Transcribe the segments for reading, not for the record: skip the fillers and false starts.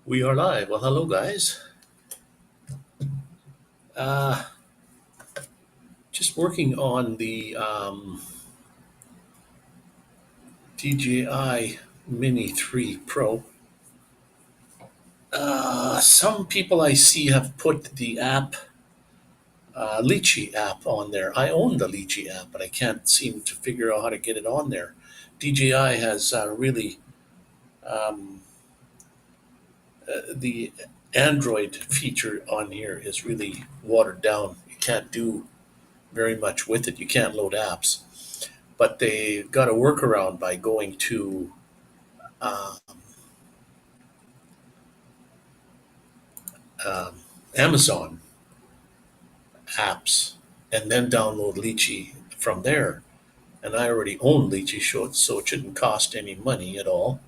We are live. Well, hello, guys. Uh, just working on the DJI Mini 3 Pro. Some people I see have put the app, Lychee app, on there. I own the Lychee app, but I can't seem to figure out how to get it on there. DJI has really um, the Android feature on here is really watered down. You can't do very much with it. You can't load apps. But they got a workaround by going to uh, um, Amazon apps and then download Lychee from there. And I already own Lychee, so it shouldn't cost any money at all.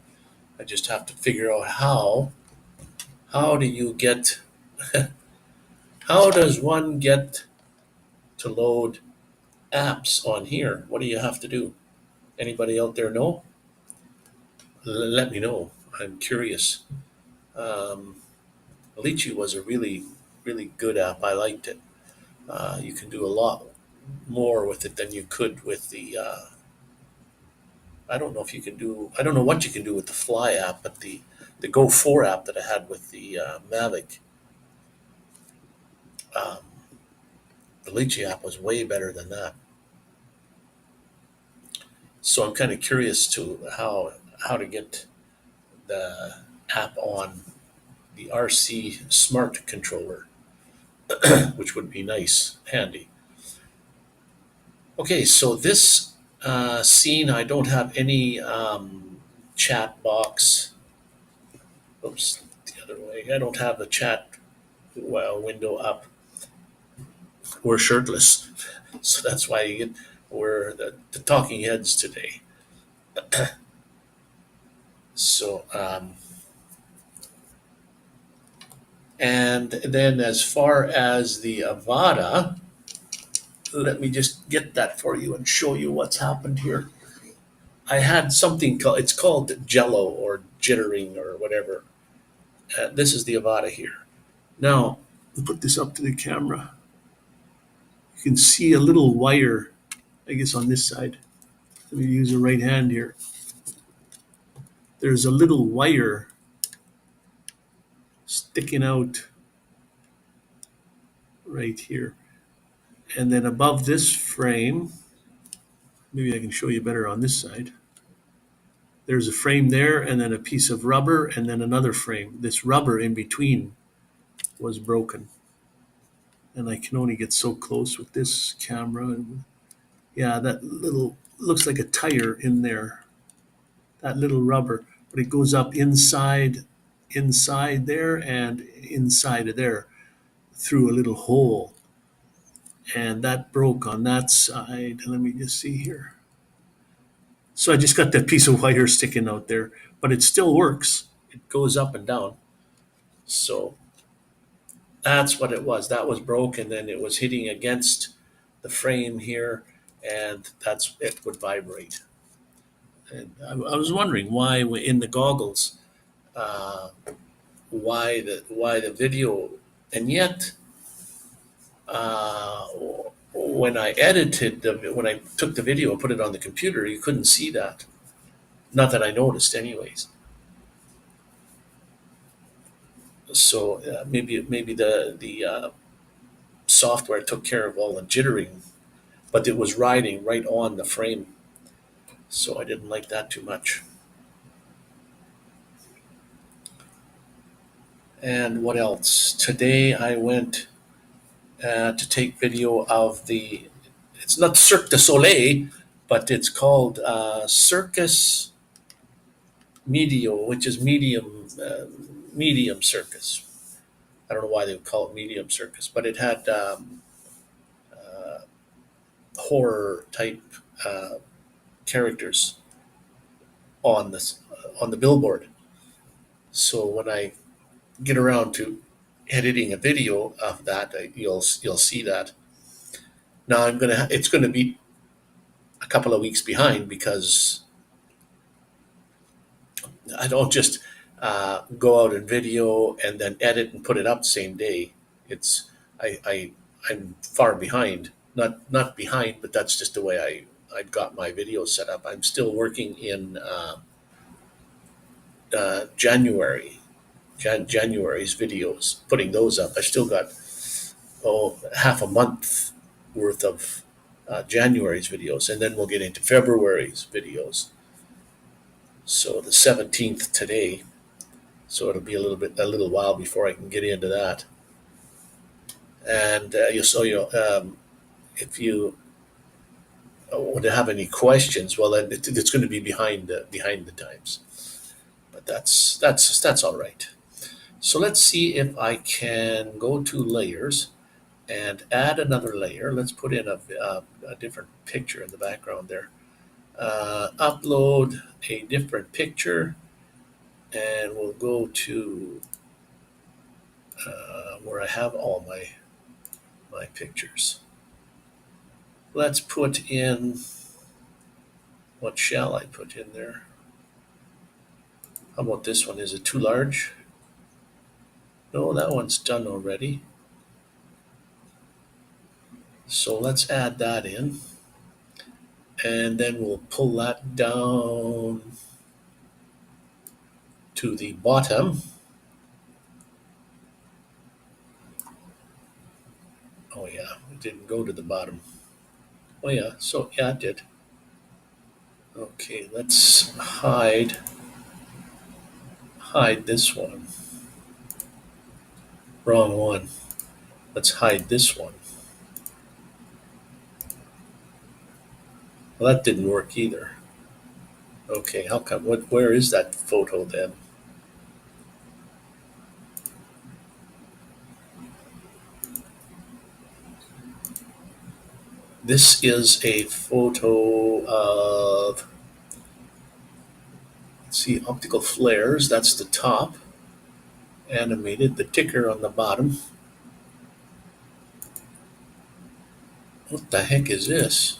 I just have to figure out how do you get how does one get to load apps on here? What do you have to do? Anybody out there know? Let me know. I'm curious. Um, Lychee was a really good app. I liked it. You can do a lot more with it than you could with the. I don't know if you can do. I don't know what you can do with the Fly app, but the Go 4 app that I had with the Mavic, um, the Lychee app was way better than that. So I'm kind of curious to how to get the app on the RC Smart controller, which would be nice, handy. Okay, so this scene, I don't have any chat box. Oops, the other way. I don't have the chat window up. We're shirtless, so that's why we're the talking heads today. So, and then as far as the Avada, let me just get that for you and show you what's happened here. I had something called, it's called jello or jittering or whatever. This is the Avada here. Now, I'll put this up to the camera. You can see a little wire, I guess, on this side. Let me use the right hand here. There's a little wire sticking out right here. And then above this frame, maybe I can show you better on this side. There's a frame there, and then a piece of rubber, and then another frame. This rubber in between was broken. And I can only get so close with this camera. Yeah, that little looks like a tire in there, that little rubber, but it goes up inside there and inside of there through a little hole. And that broke on that side. Let me just see here. So I just got that piece of wire sticking out there, but it still works. It goes up and down. So that's what it was. That was broken, and it was hitting against the frame here, and that's it would vibrate. And I was wondering why in the goggles, uh, why the video, and yet uh, when I when I took the video and put it on the computer, you couldn't see that. Not that I noticed, anyways. So maybe the software took care of all the jittering, but it was riding right on the frame, so I didn't like that too much. And what else? Today I went to take video of the. It's not Cirque du Soleil, but it's called Circus Medio, which is medium circus. I don't know why they would call it medium circus, but it had uh, horror type uh, characters on this on the billboard. So when I get around to editing a video of that, you'll see that. Now it's gonna be a couple of weeks behind because I don't just go out and video and then edit and put it up same day. It's I'm far behind. Not behind, but that's just the way I've got my videos set up. I'm still working in January's videos, putting those up. I still got half a month worth of January's videos, and then we'll get into February's videos. So the 17th today. So it'll be a little while before I can get into that. And if you would have any questions, well, then it's going to be behind the times. But that's all right. So let's see if I can go to layers and add another layer. Let's put in a different picture in the background there. Upload a different picture, and we'll go to where I have all my pictures. Let's put in, what shall I put in there? How about this one? Is it too large? No, that one's done already. So let's add that in. And then we'll pull that down to the bottom. Oh yeah, it didn't go to the bottom. Oh yeah, so yeah, it did. Okay, let's hide this one. Wrong one. Let's hide this one. Well, that didn't work either. Okay, how come? Where is that photo then? This is a photo of, let's see, optical flares. That's the top. Animated, the ticker on the bottom. What the heck is this?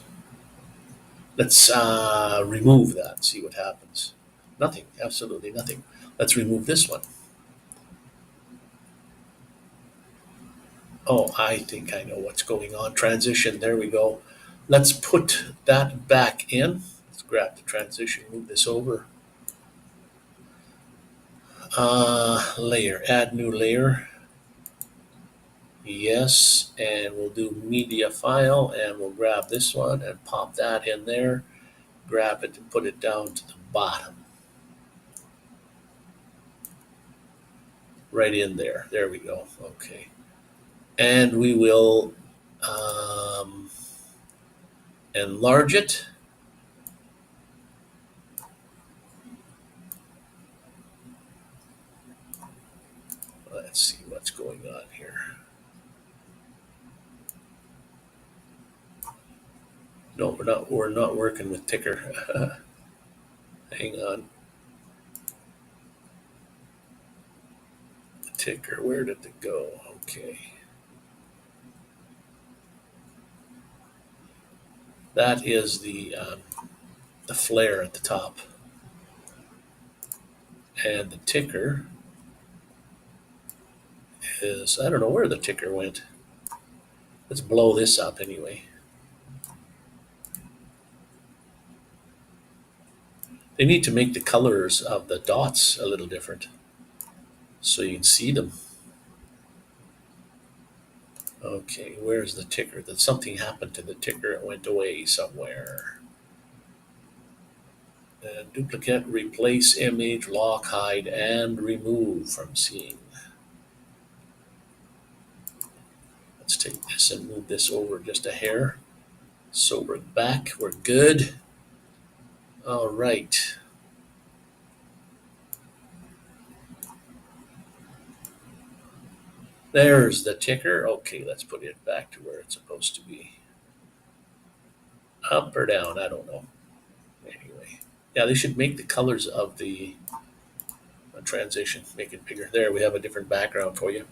Let's remove that, see what happens. Nothing, absolutely nothing. Let's remove this one. Oh, I think I know what's going on. Transition, there we go. Let's put that back in. Let's grab the transition, move this over. Layer, add new layer. Yes, and we'll do media file, and we'll grab this one and pop that in there. Grab it and put it down to the bottom. Right in there. There we go. Okay. And we will enlarge it. Let's see what's going on here. No, we're not working with ticker. Hang on. The ticker, where did it go? Okay. That is the flare at the top. And the ticker is, I don't know where the ticker went. Let's blow this up anyway. They need to make the colors of the dots a little different so you can see them. Okay, where's the ticker? That something happened to the ticker. It went away somewhere. And duplicate, replace image, lock, hide, and remove from scene. Let's take this and move this over just a hair. So we're back. We're good. All right. There's the ticker. Okay, let's put it back to where it's supposed to be. Up or down, I don't know. Anyway, yeah, they should make the colors of the transition, make it bigger. There, we have a different background for you.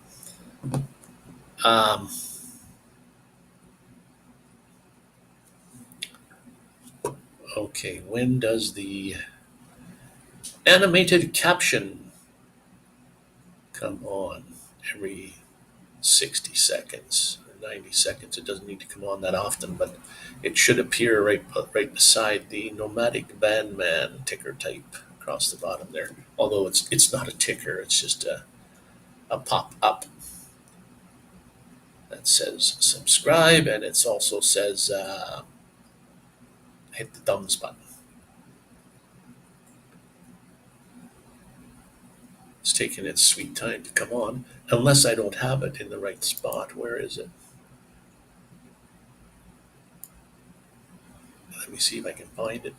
Okay, when does the animated caption come on every 60 seconds or 90 seconds. It doesn't need to come on that often, but it should appear right beside the nomadic bandman ticker type across the bottom there. Although it's not a ticker, it's just a pop up that says subscribe, and it also says hit the thumbs button. It's taking its sweet time to come on, unless I don't have it in the right spot. Where is it? Let me see if I can find it.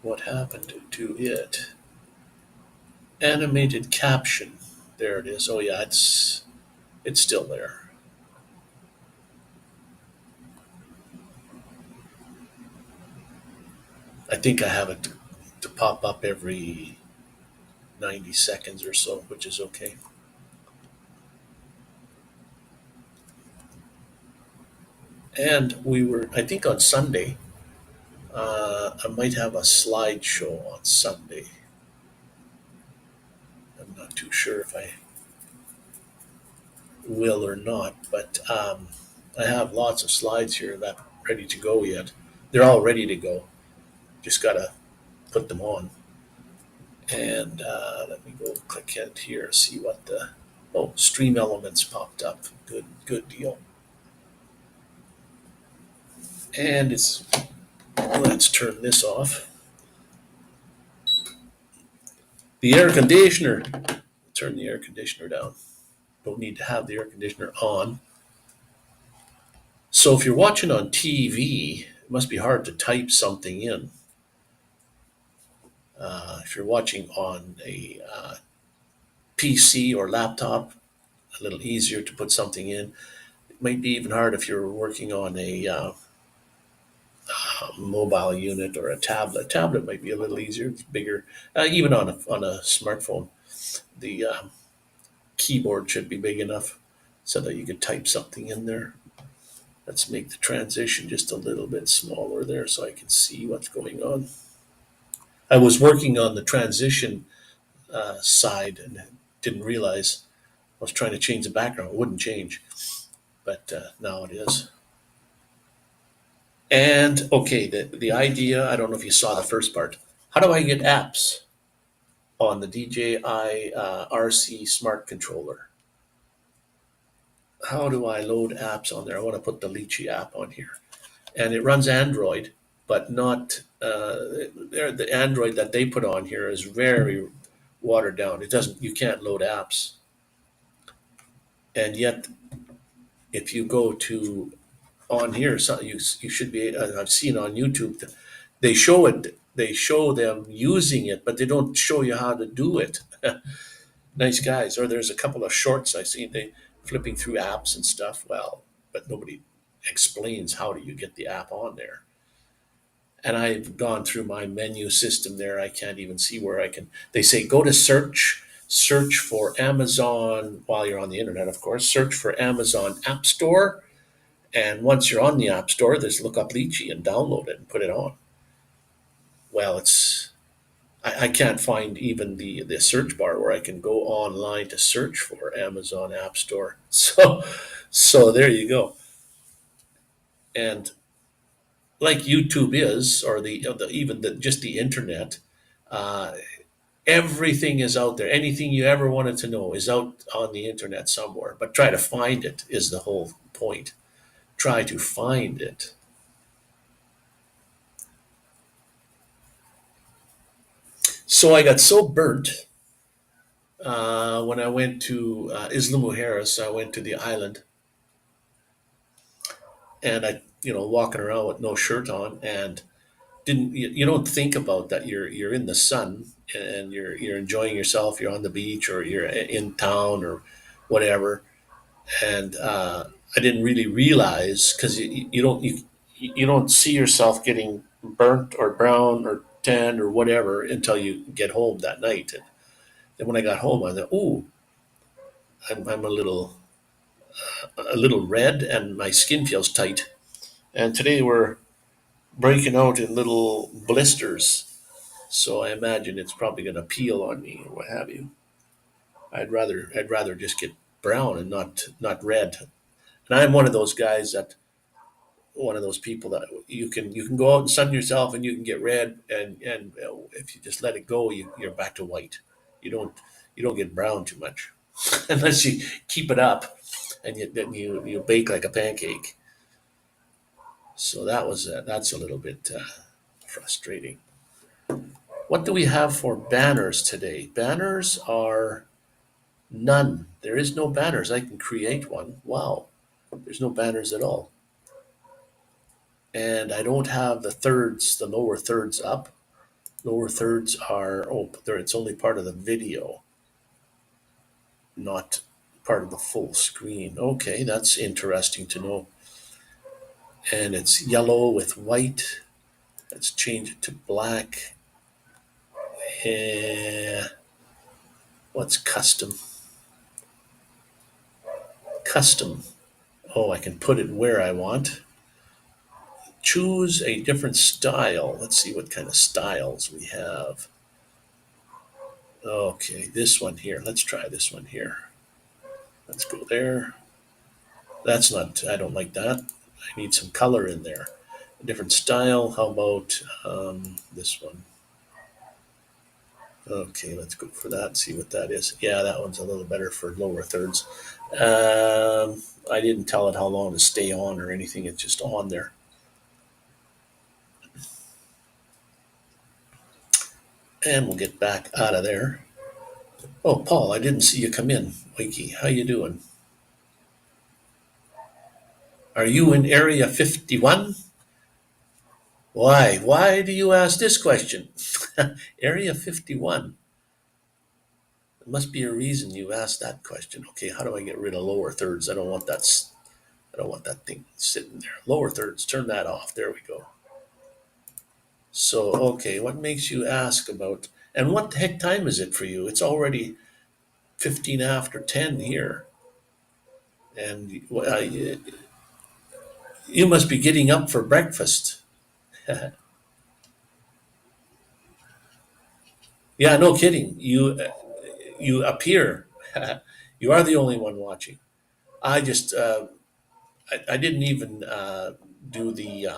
What happened to it? Animated caption. There it is. Oh yeah, it's still there. I think I have it to pop up every 90 seconds or so, which is okay. And we were, I think on Sunday, I might have a slideshow on Sunday. I'm not too sure if I will or not, but I have lots of slides here that ready to go yet. They're all ready to go. Just gotta put them on. And let me go click it here, see what the stream elements popped up. Good deal. And let's turn this off. The air conditioner. Turn the air conditioner down. Don't need to have the air conditioner on. So if you're watching on TV, it must be hard to type something in. If you're watching on a PC or laptop, a little easier to put something in. It might be even hard if you're working on a mobile unit or a tablet. Tablet might be a little easier. It's bigger, even on a smartphone. The keyboard should be big enough so that you could type something in there. Let's make the transition just a little bit smaller there so I can see what's going on. I was working on the transition side and didn't realize I was trying to change the background. It wouldn't change, but now it is. And okay, the idea, I don't know if you saw the first part. How do I get apps on the DJI RC smart controller? How do I load apps on there? I want to put the Lychee app on here. And it runs Android, but not the Android that they put on here is very watered down. It doesn't, you can't load apps. And yet, if you go to on here, so you should be. I've seen on YouTube, they show it. They show them using it, but they don't show you how to do it. Nice guys. Or there's a couple of shorts I seen they flipping through apps and stuff. Well, but nobody explains how do you get the app on there. And I've gone through my menu system there. I can't even see where I can. They say go to search for Amazon while you're on the internet, of course. Search for Amazon App Store. And once you're on the App Store, there's look up Lychee and download it and put it on. Well, I can't find even the search bar where I can go online to search for Amazon App Store. So there you go. And like YouTube is, or just the internet, uh, everything is out there. Anything you ever wanted to know is out on the internet somewhere. But try to find it is the whole point. Try to find it. So I got so burnt when I went to Isla Mujeres. I went to the island, and walking around with no shirt on, and didn't you don't think about that you're in the sun and you're enjoying yourself. You're on the beach or you're in town or whatever, and I didn't really realize because you don't see yourself getting burnt or brown or tan or whatever until you get home that night. And then when I got home, I thought, "Ooh, I'm a little red, and my skin feels tight." And today we're breaking out in little blisters. So I imagine it's probably going to peel on me or what have you. I'd rather just get brown and not red. And I'm one of those guys that one of those people that you can go out and sun yourself and you can get red, and if you just let it go, you're back to white. You don't get brown too much unless you keep it up, and then you bake like a pancake. So that's a little bit frustrating. What do we have for banners today? Banners are none. There is no banners. I can create one. Wow, there's no banners at all, and I don't have the lower thirds up. Lower thirds are, oh, there, it's only part of the video, not part of the full screen. Okay, that's interesting to know. And it's yellow with white. Let's change it to black. What's custom? Custom. Oh, I can put it where I want. Choose a different style. Let's see what kind of styles we have. Okay, this one here. Let's try this one here. Let's go there. That's not, I don't like that. I need some color in there. A different style. How about this one? Okay, let's go for that. See what that is. Yeah, that one's a little better for lower thirds. I didn't tell it how long to stay on or anything. It's just on there. And we'll get back out of there. Oh, Paul, I didn't see you come in. Wakey, how you doing? Are you in Area 51? Why? Why do you ask this question? Area 51. There must be a reason you asked that question. Okay, how do I get rid of lower thirds? I don't want that thing sitting there. Lower thirds, turn that off. There we go. So, okay, what makes you ask about, and what the heck time is it for you? It's already 15 after 10 here. And you must be getting up for breakfast. Yeah, no kidding. You appear. You are the only one watching. I just I didn't even do the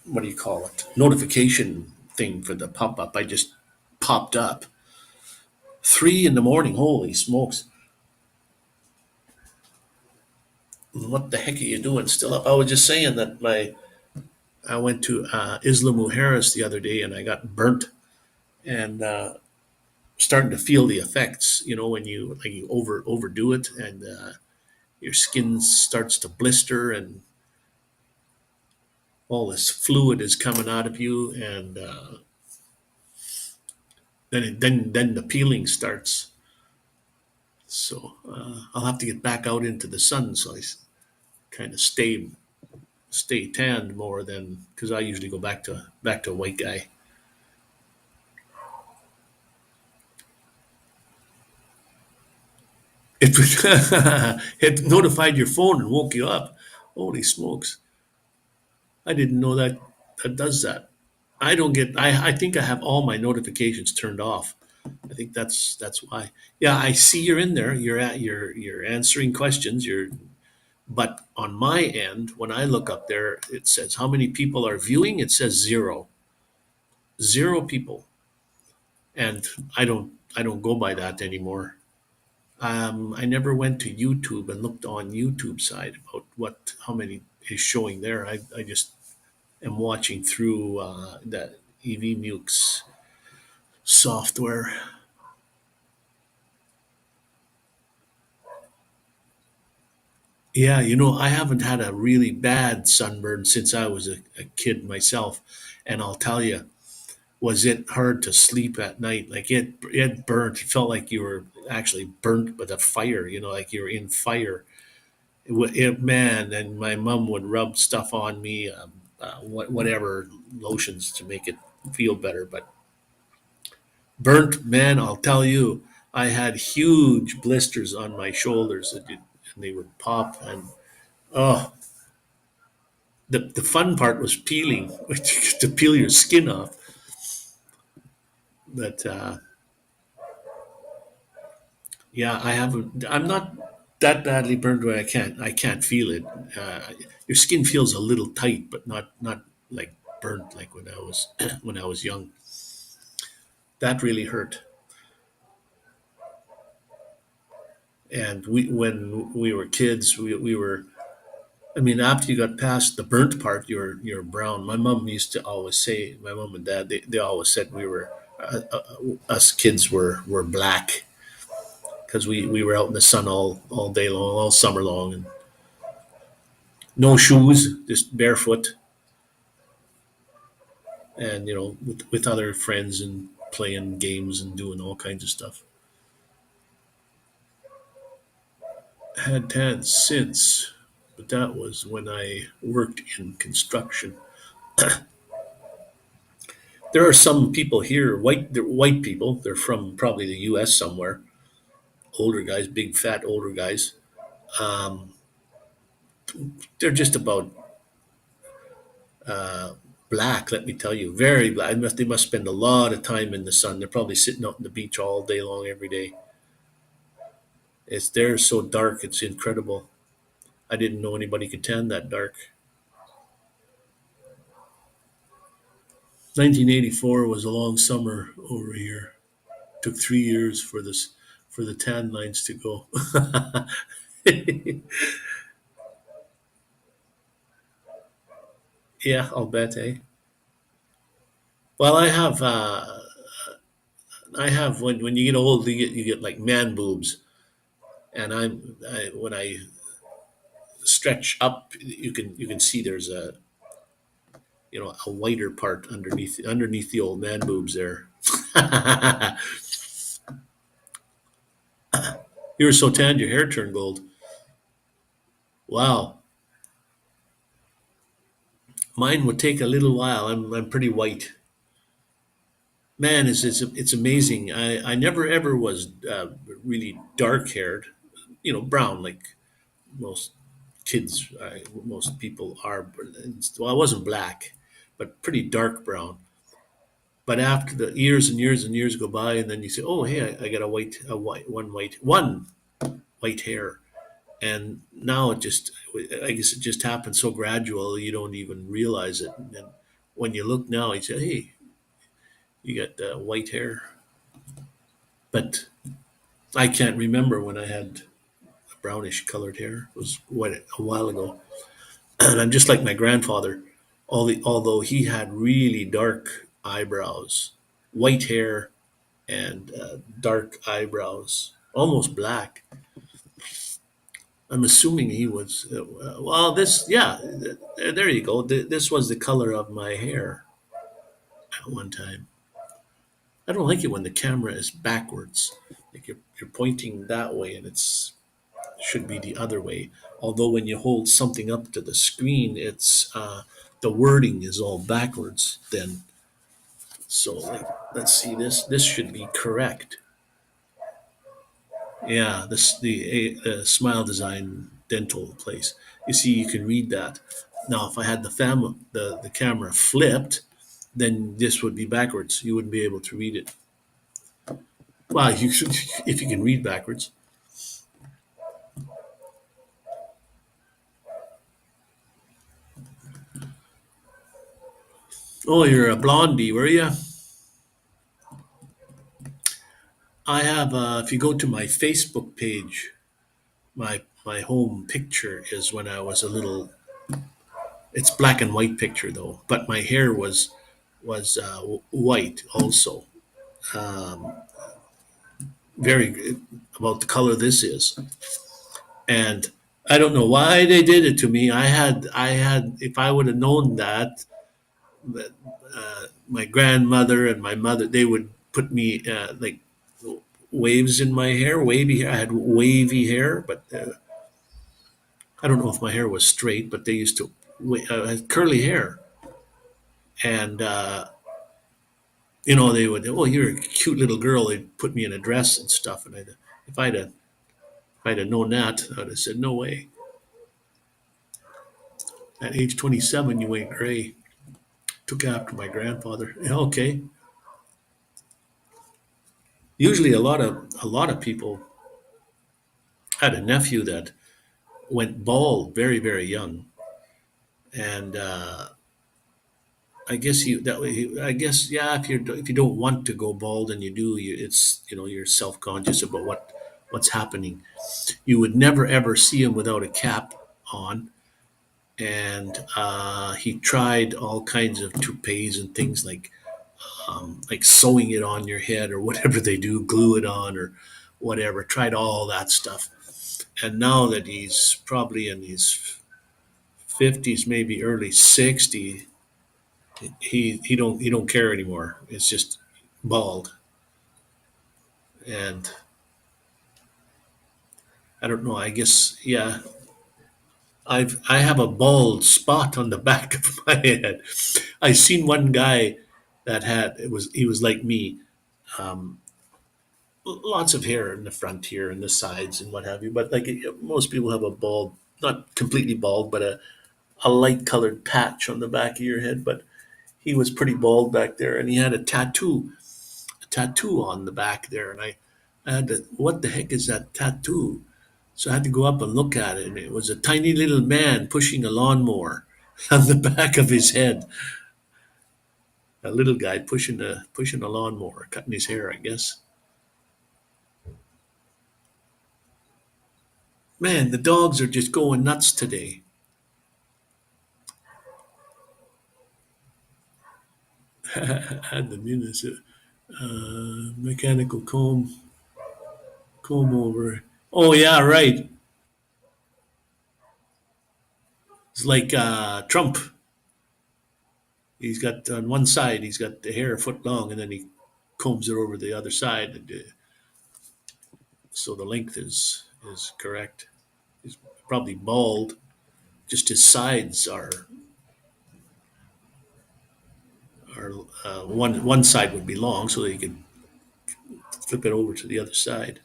what do you call it, notification thing for the pop up. I just popped up 3 in the morning. Holy smokes! What the heck are you doing still up? I was just saying that I went to Isla Mujeres the other day and I got burnt and starting to feel the effects. You know, when you overdo it and your skin starts to blister and all this fluid is coming out of you, and then the peeling starts. So I'll have to get back out into the sun so I kind of stay tanned more than because I usually go back to a white guy. It it notified your phone and woke you up. Holy smokes! I didn't know that does that. I don't get. I think I have all my notifications turned off. I think that's why. Yeah, I see you're in there. You're answering questions. But on my end, when I look up there, it says how many people are viewing. It says zero, zero people, and I don't go by that anymore. I never went to YouTube and looked on YouTube side about what how many is showing there. I just am watching through that EV Mukes software. Yeah, I haven't had a really bad sunburn since I was a kid myself, and I'll tell you, was it hard to sleep at night? Like it burnt. It felt like you were actually burnt with a fire. Like you were in fire. Man, and my mom would rub stuff on me, whatever lotions to make it feel better. But burnt, man, I'll tell you, I had huge blisters on my shoulders and they would pop, and oh, The fun part was peeling, to peel your skin off. But yeah, I'm not that badly burned where I can't feel it. Uh, your skin feels a little tight, but not like burnt like when I was when I was young. That really hurt. And when we were kids, we were. I mean, after you got past the burnt part, you're brown. My mom used to always say, my mom and dad, they always said we were us kids were black because we were out in the sun all day long, all summer long, and no shoes, just barefoot, and with other friends and playing games and doing all kinds of stuff. Had tan since, but that was when I worked in construction. There are some people here, they're white people. They're from probably the U.S. somewhere. Older guys, big fat older guys. Um, they're just about uh, black. Let me tell you, very black. They must spend a lot of time in the sun. They're probably sitting out on the beach all day long, every day. They're so dark. It's incredible. I didn't know anybody could tan that dark. 1984 was a long summer over here. Took 3 years for the tan lines to go. Yeah, I'll bet, eh? Well, I have when you get old, you get like man boobs, and when I stretch up, you can see there's a whiter part underneath the old man boobs there. You were so tanned, your hair turned gold. Wow, mine would take a little while. I'm pretty white. Man, it's amazing. I never ever was really dark haired. Brown like most kids, most people are. Well, I wasn't black, but pretty dark brown. But after the years and years and years go by, and then you say, "Oh, hey, I got one white hair," and now I guess it just happened so gradual you don't even realize it. And then when you look now, you say, "Hey, you got white hair," but I can't remember when I had brownish colored hair. It was what a while ago. And I'm just like my grandfather. Although he had really dark eyebrows, white hair, and dark eyebrows, almost black. I'm assuming he was. Well, yeah, there you go. This was the color of my hair at one time. I don't like it when the camera is backwards. Like you're pointing that way, and should be the other way. Although when you hold something up to the screen, it's the wording is all backwards. Then so like, let's see this. This should be correct. Yeah, the Smile Design dental place. You see, you can read that. Now, if I had the camera flipped, then this would be backwards. You wouldn't be able to read it. Well, you should, if you can read backwards. Oh, you're a blondie, were you? I have. If you go to my Facebook page, my home picture is when I was a little. It's black and white picture though, but my hair was white also. Um, very about the color this is, and I don't know why they did it to me. I had if I would have known that my grandmother and my mother they would put me like waves in my hair, wavy hair. I had wavy hair, but I don't know if my hair was straight, but they used to I had curly hair, and they would, oh, you're a cute little girl. They'd put me in a dress and stuff, and if I'd have known that, I'd have said no way. At age 27, you went gray. Took after my grandfather. Yeah, okay. Usually, a lot of people had a nephew that went bald very, very young, and I guess you that way. I guess yeah. If you don't want to go bald and you do, it's you're self conscious about what's happening. You would never ever see him without a cap on, and he tried all kinds of toupees and things like sewing it on your head or whatever they do, glue it on or whatever. Tried all that stuff, and now that he's probably in his 50s, maybe early 60s, he don't care anymore. It's just bald, and I don't know. I guess yeah. I have a bald spot on the back of my head. I seen one guy that had he was like me, um, lots of hair in the front here and the sides and what have you. But like most people have a bald, not completely bald, but a light colored patch on the back of your head. But he was pretty bald back there, and he had a tattoo on the back there, and I had to, what the heck is that tattoo? So I had to go up and look at it, and it was a tiny little man pushing a lawnmower on the back of his head. A little guy pushing a lawnmower, cutting his hair, I guess. Man, the dogs are just going nuts today. Had the minutes, mechanical comb over. Oh yeah, right. It's like Trump. He's got on one side, he's got the hair a foot long, and then he combs it over the other side, and, so the length is correct. He's probably bald. Just his sides are one side would be long, so that he could flip it over to the other side.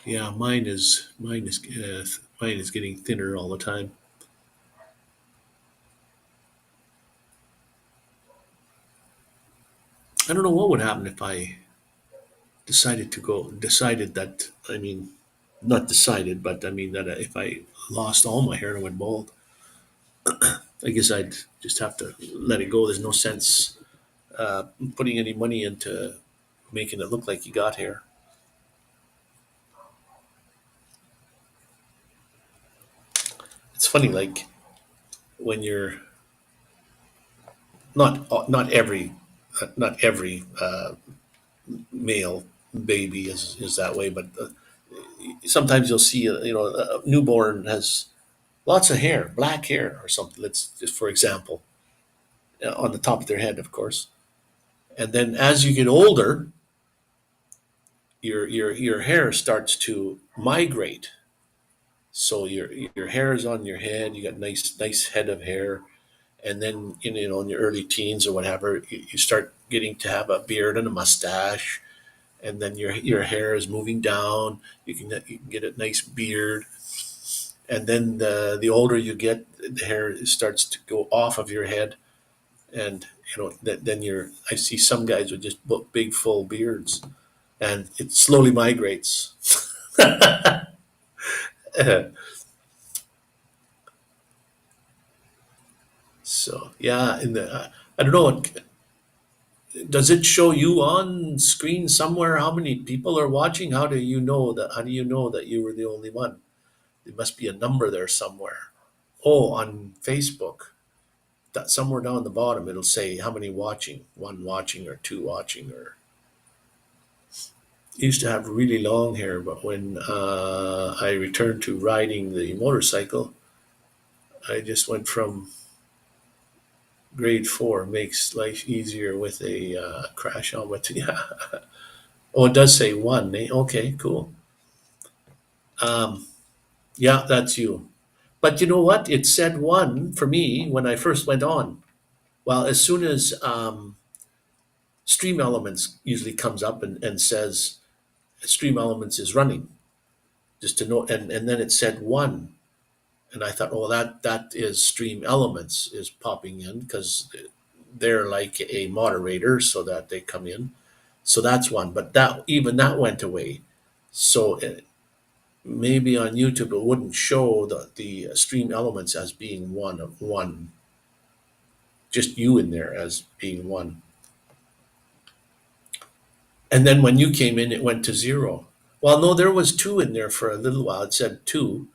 Yeah, mine is getting thinner all the time. I don't know what would happen if I decided that, I mean, not decided, but I mean that if I lost all my hair and went bald, I guess I'd just have to let it go. There's no sense putting any money into making it look like you got hair. It's funny, like when you're not every male baby is that way, but sometimes you'll see a newborn has lots of hair, black hair or something. Let's just for example, on the top of their head, of course. And then as you get older, your hair starts to migrate. So your hair is on your head. You got nice head of hair, and then in your early teens or whatever, you start getting to have a beard and a mustache, and then your hair is moving down. You can get a nice beard, and then the older you get, the hair starts to go off of your head, and then I see some guys with just big full beards, and it slowly migrates. So yeah, I don't know. Does it show you on screen somewhere how many people are watching? How do you know that? How do you know that you were the only one? There must be a number there somewhere. Oh, on Facebook, that somewhere down the bottom, it'll say how many watching, one watching or two watching. Or I used to have really long hair, but when I returned to riding the motorcycle, I just went from grade four. Makes life easier with a crash helmet. Yeah. Oh, it does say one. Eh? Okay, cool. Um, yeah, that's you. But you know what? It said one for me when I first went on. Well, as soon as Stream Elements usually comes up and says Stream Elements is running. just to know. And then it said one. And I thought, oh, that is stream elements is popping in because they're like a moderator so that they come in. So that's one. But that even that went away. So maybe on YouTube it wouldn't show the stream elements as being one, just you in there as being one. And then when you came in, it went to zero. Well, no, there was two in there for a little while. It said two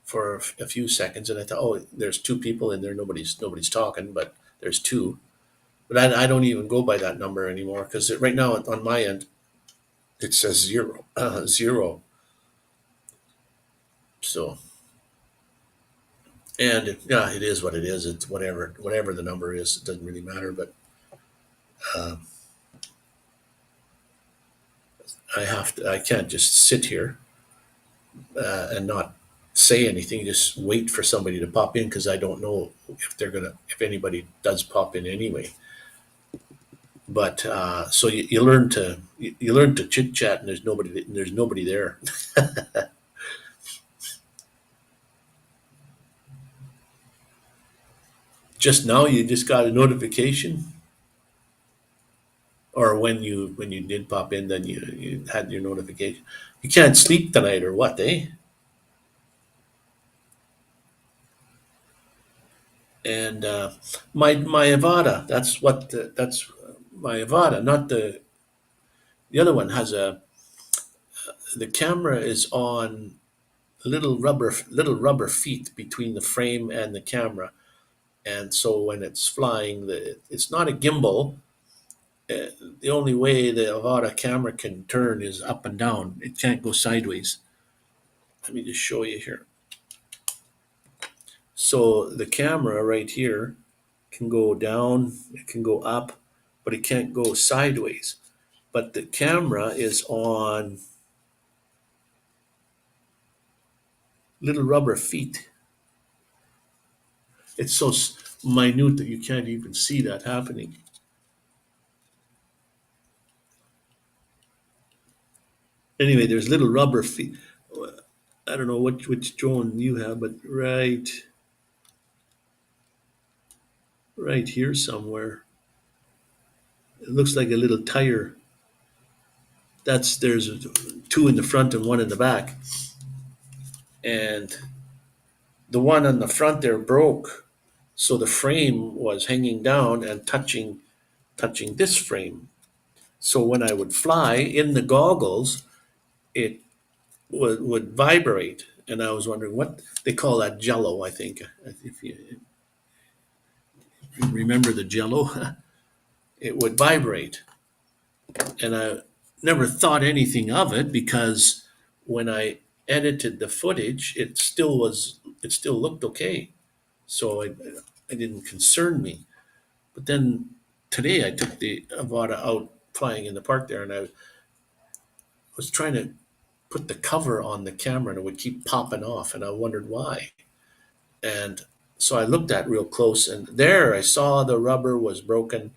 for a few seconds, and I thought, oh, there's two people in there. Nobody's talking, but there's two. But I don't even go by that number anymore because right now on my end it says zero, zero. So and yeah, it is what it is. It's whatever the number is. It doesn't really matter. But uh, I can't just sit here and not say anything. Just wait for somebody to pop in because I don't know if anybody does pop in anyway. But so you learn to chit chat, and there's nobody there. Just now, you just got a notification, or when you did pop in, then you had your notification. You can't sleep tonight, or what? Eh? And my Avada. That's my Avada. Not the other one has a the camera is on little rubber feet between the frame and the camera, and so when it's flying, it's not a gimbal. Uh, the only way the Avada camera can turn is up and down. It can't go sideways. Let me just show you here. So the camera right here can go down, it can go up, but it can't go sideways. But the camera is on little rubber feet. It's so minute that you can't even see that happening. Anyway, there's little rubber feet. I don't know which drone you have, but right here somewhere, it looks like a little tire. There's two in the front and one in the back, and the one on the front there broke, so the frame was hanging down and touching this frame. So when I would fly in the goggles, it would vibrate, and I was wondering what they call that jello. I think if you remember the jello, it would vibrate, and I never thought anything of it because when I edited the footage, it still looked okay, so it didn't concern me. But then today I took the Avada out flying in the park there, and I was trying to put the cover on the camera, and it would keep popping off, and I wondered why. And so I looked at real close, and there I saw the rubber was broken,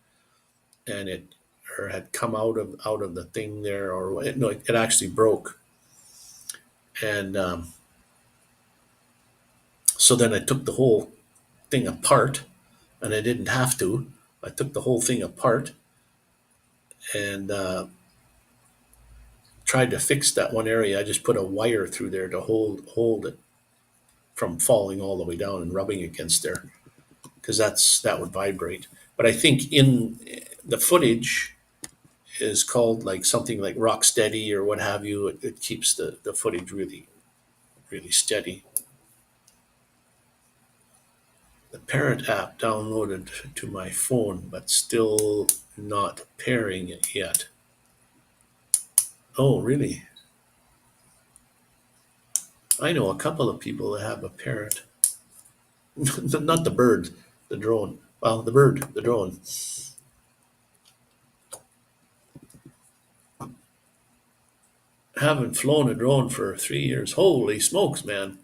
and it or had come out of the thing there, or no, it actually broke. And so then I took the whole thing apart, and I didn't have to. I took the whole thing apart and tried to fix that one area. I just put a wire through there to hold it from falling all the way down and rubbing against there because that would vibrate. But I think in the footage is called like something like rock steady or what have you. It keeps the footage really steady. The parent app downloaded to my phone, but still not pairing it yet. Oh, really? I know a couple of people that have a parent. Not the bird, the drone. Well, the bird, the drone. Haven't flown a drone for 3 years. Holy smokes, man!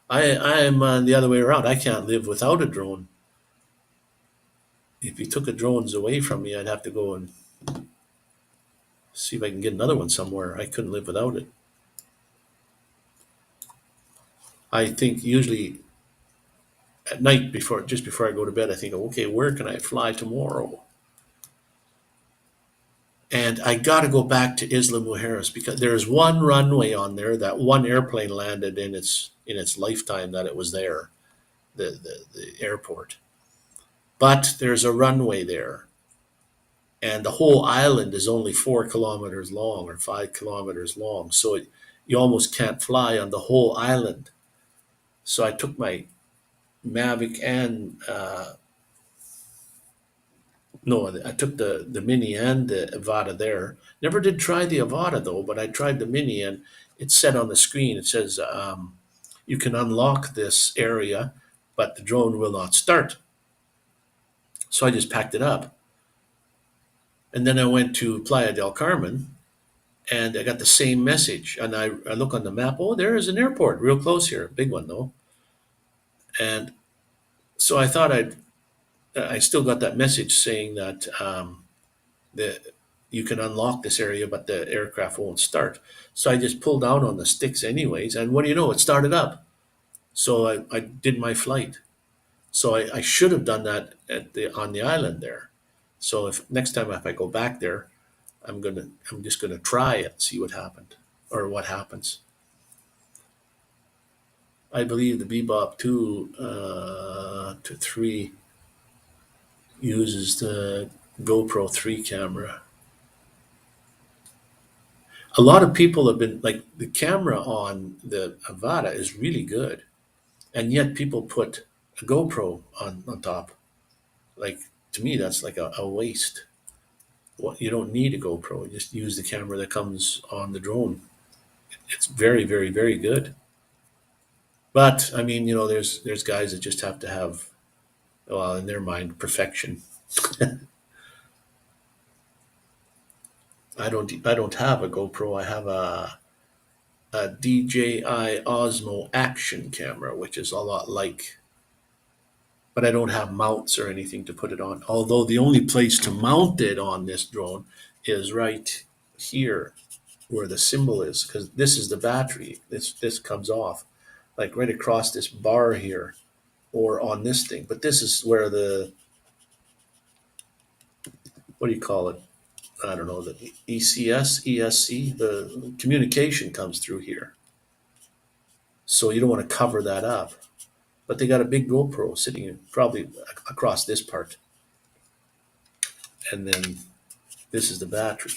I'm the other way around. I can't live without a drone. If you took the drones away from me, I'd have to go and see if I can get another one somewhere. I couldn't live without it. I think usually at night before, just before I go to bed, I think, okay, where can I fly tomorrow? And I got to go back to Isla Mujeres because there's one runway on there that one airplane landed in its lifetime that it was there, the airport. But there's a runway there, and the whole island is only 4 kilometers long or 5 kilometers long. So you almost can't fly on the whole island. So I took my Mavic and no, I took the Mini and the Avata there. Never did try the Avata though, but I tried the Mini, and it said on the screen, it says you can unlock this area, but the drone will not start. So I just packed it up, and then I went to Playa del Carmen, and I got the same message. And I look on the map. Oh, there is an airport real close here, big one though. And so I thought I still got that message saying that the you can unlock this area, but the aircraft won't start. So I just pulled down on the sticks anyways, and what do you know? It started up. So I did my flight. So I should have done that at the on the island there. So if next time if I go back there, I'm just gonna try it, see what happened or what happens. I believe the Bebop 2 to 3 uses the GoPro 3 camera. A lot of people have been like the camera on the Avata is really good, and yet people put a GoPro on top. Like to me, that's like a waste. What you don't need a GoPro. You just use the camera that comes on the drone. It's very, very, very good. But I mean, there's guys that just have to have, well, in their mind, perfection. I don't have a GoPro. I have a DJI Osmo Action camera, which is a lot like, but I don't have mounts or anything to put it on. Although the only place to mount it on this drone is right here where the symbol is, because this is the battery. This comes off like right across this bar here or on this thing. But this is where the, what do you call it? I don't know, the ECS, ESC, the communication comes through here. So you don't want to cover that up. But they got a big GoPro sitting probably across this part. And then this is the battery.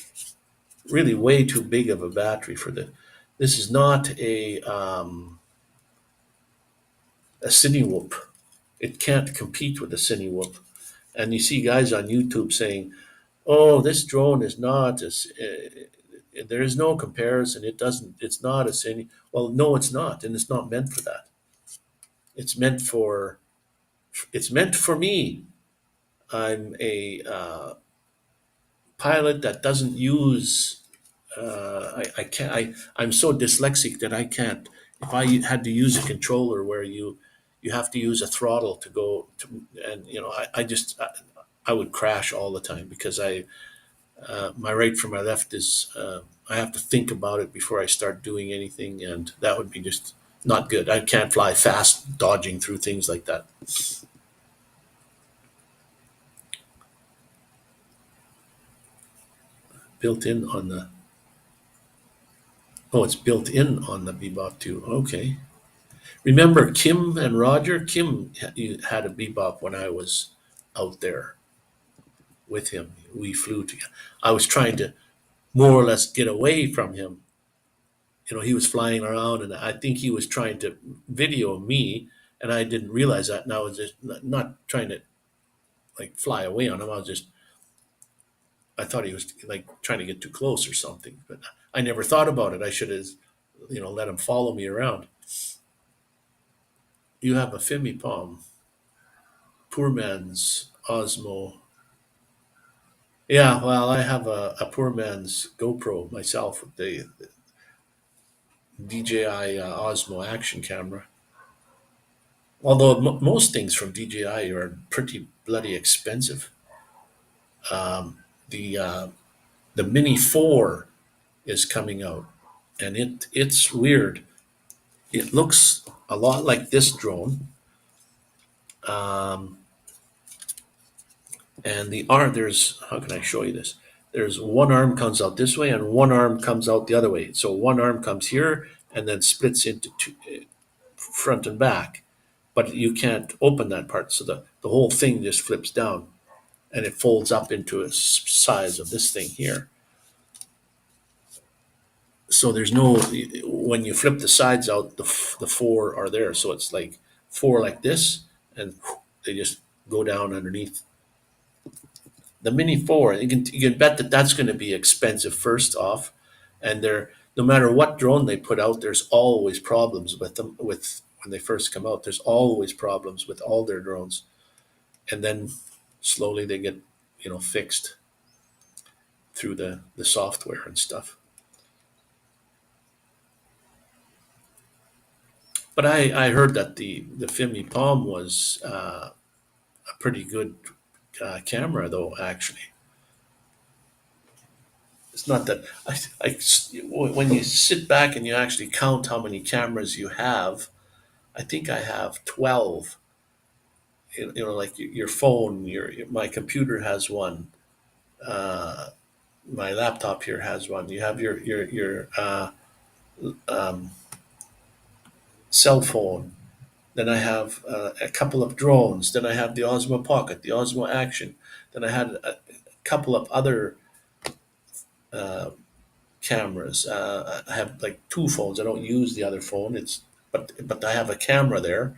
Really way too big of a battery for the, this is not a Cine Whoop. It can't compete with the Cine Whoop. And you see guys on YouTube saying, "Oh, this drone is not as there is no comparison. It doesn't. It's not a Cine." Well, no, it's not, and it's not meant for that. It's meant for it's meant for me. I'm a pilot that doesn't use. I can't. I'm so dyslexic that I can't. If I had to use a controller where you have to use a throttle to go to, and I would crash all the time because my right from my left is I have to think about it before I start doing anything, and that would be just not good. I can't fly fast dodging through things like that. Built in on the Oh, it's built in on the Bebop too. Okay. Remember Kim and Roger? Kim had a Bebop when I was out there with him. We flew together. I was trying to more or less get away from him. He was flying around, and I think he was trying to video me, and I didn't realize that. And I was just not trying to like fly away on him. I thought he was like trying to get too close or something, but I never thought about it. I should have, let him follow me around. You have a Fimi Palm, poor man's Osmo. Yeah, well, I have a poor man's GoPro myself with the DJI Osmo action camera. Although most things from DJI are pretty bloody expensive. The Mini 4 is coming out, and it's weird. It looks a lot like this drone. Um, and the arm, there's, how can I show you this? There's one arm comes out this way and one arm comes out the other way. So one arm comes here and then splits into two, front and back. But you can't open that part. So the whole thing just flips down and it folds up into a size of this thing here. So there's no, when you flip the sides out, the four are there. So it's like four like this, and they just go down underneath. The Mini Four, you can bet that that's going to be expensive first off, and they're, no matter what drone they put out, there's always problems with them. With when they first come out, there's always problems with all their drones, and then slowly they get, fixed through the software and stuff. But I heard that the Fimi Palm was a pretty good camera, though. Actually, it's not that when you sit back and you actually count how many cameras you have, I think I have 12. Like your phone, my computer has one. Uh, my laptop here has one. You have your um, cell phone. Then I have a couple of drones. Then I have the Osmo Pocket, the Osmo Action. Then I had a couple of other uh, cameras. I have like two phones. I don't use the other phone. But I have a camera there.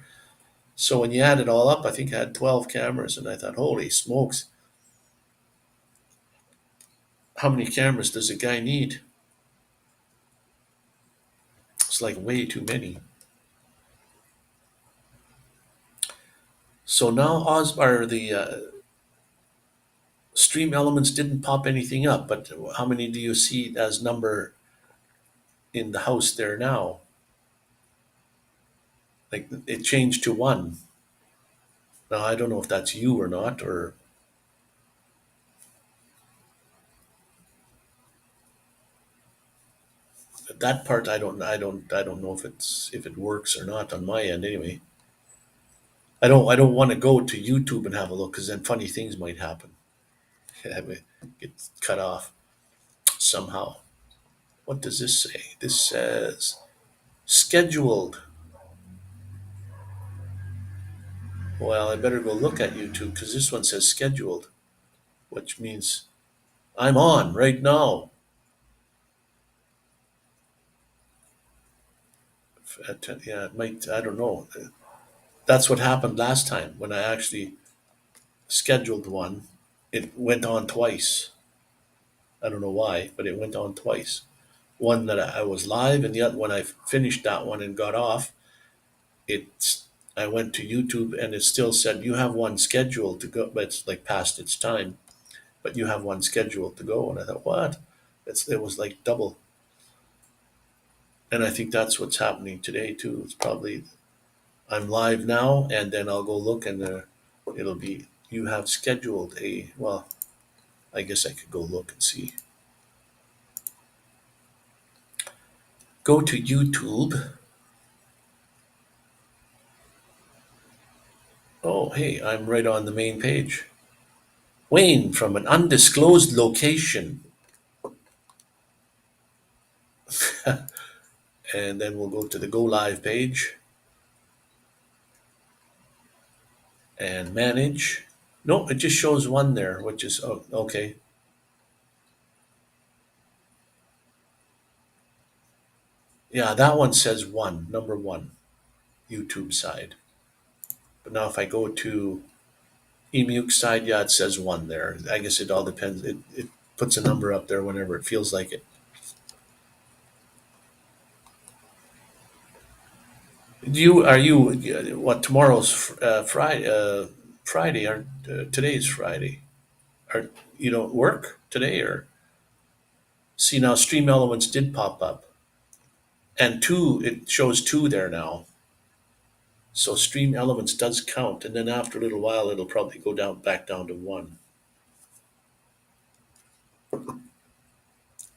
So when you add it all up, I think I had 12 cameras, and I thought, holy smokes, how many cameras does a guy need? It's like way too many. So now or the Stream Elements didn't pop anything up, but how many do you see as number in the house there now? Like it changed to one. Now I don't know if that's you or not, or that part. I don't know if it works or not on my end. Anyway, I don't want to go to YouTube and have a look because then funny things might happen. Get cut off somehow. What does this say? This says scheduled. Well, I better go look at YouTube because this one says scheduled, which means I'm on right now. Yeah, it might. I don't know. That's what happened last time when I actually scheduled one. It went on twice. I don't know why, but it went on twice. One that I was live, and the other when I finished that one and got off, it's I went to YouTube and it still said you have one scheduled to go, but it's like past its time. But you have one scheduled to go, and I thought, what? It was like double, and I think that's what's happening today too. It's probably I'm live now, and then I'll go look, and it'll be you have scheduled a well. I guess I could go look and see. Go to YouTube. Oh, hey, I'm right on the main page. Wayne from an undisclosed location. And then we'll go to the go live page and manage. No, it just shows one there, which is okay. Yeah, that one says one, number one, YouTube side. But now if I go to Emuke side, yeah, it says one there. I guess it all depends. It puts a number up there whenever it feels like it. What tomorrow's Friday? Friday or today's Friday? Are you don't work today or see now? Stream Elements did pop up, and two. It shows two there now. So Stream Elements does count, and then after a little while, it'll probably go down back down to one.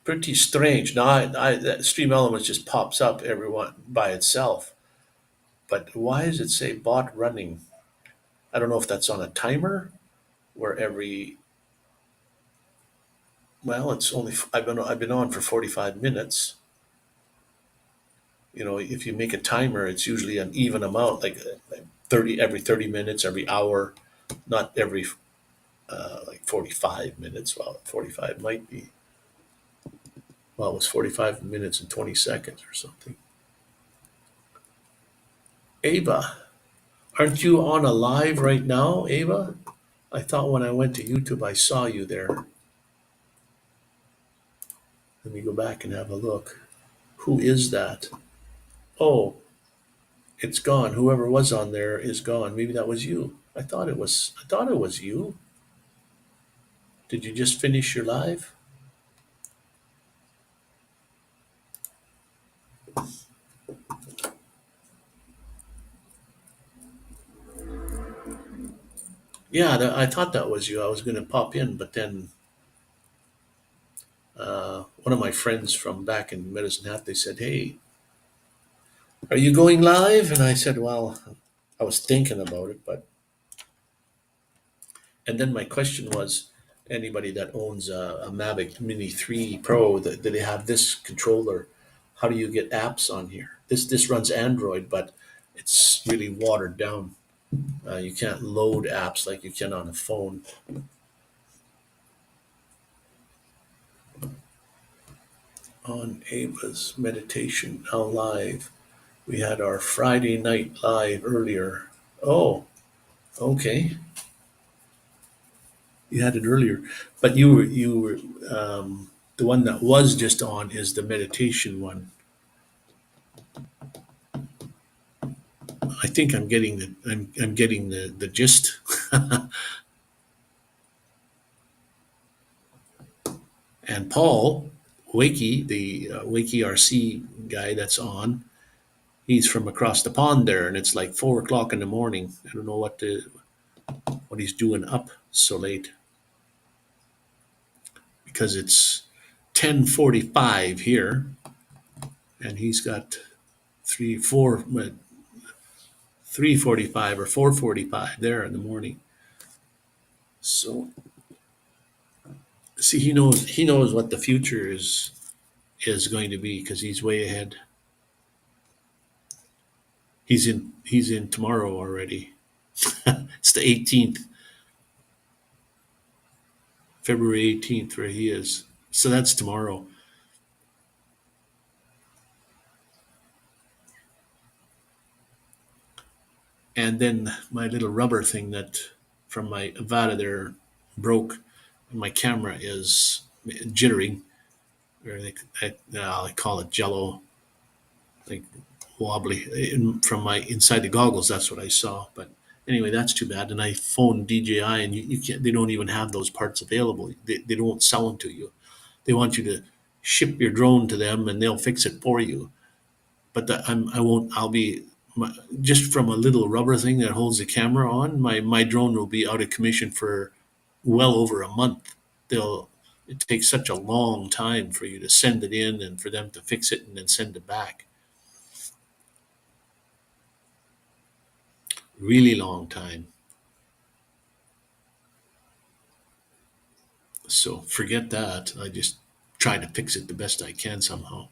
Pretty strange. Now, that Stream Elements just pops up everyone by itself. But why does it say bot running? I don't know if that's on a timer where every well, it's only I've been on for 45 minutes. If you make a timer, it's usually an even amount, like 30 every 30 minutes, every hour, not every like 45 minutes. Well, 45 might be. Well, it was 45 minutes and 20 seconds or something. Ava, aren't you on a live right now, Ava? I thought when I went to YouTube, I saw you there. Let me go back and have a look. Who is that? Oh, it's gone. Whoever was on there is gone. Maybe that was you. I thought it was you. Did you just finish your live? Yeah, I thought that was you. I was going to pop in, but then one of my friends from back in Medicine Hat, they said, "Hey, are you going live?" And I said, "Well, I was thinking about it, but." And then my question was, anybody that owns a Mavic Mini 3 Pro, that they have this controller, how do you get apps on here? This runs Android, but it's really watered down. You can't load apps like you can on a phone. On Ava's meditation now live. We had our Friday night live earlier. Oh, okay. You had it earlier, but you were the one that was just on is the meditation one. I think I'm getting the gist. And Paul Wakey, the Wakey RC guy that's on, he's from across the pond there, and it's like 4 o'clock in the morning. I don't know what he's doing up so late because it's 10:45 here, and he's got 3:45 or 4:45 there in the morning. So see, he knows what the future is going to be because he's way ahead. He's in tomorrow already. It's the 18th, February 18th, where he is. So that's tomorrow. And then my little rubber thing that from my Avada there broke. My camera is jittering, or I call it jello, like wobbly from my inside the goggles. That's what I saw. But anyway, that's too bad. And I phoned DJI, and you can't. They don't even have those parts available. They don't sell them to you. They want you to ship your drone to them, and they'll fix it for you. But I won't. I'll be just from a little rubber thing that holds the camera on. My drone will be out of commission for well over a month. They'll. It takes such a long time for you to send it in and for them to fix it and then send it back. Really long time. So forget that. I just try to fix it the best I can somehow.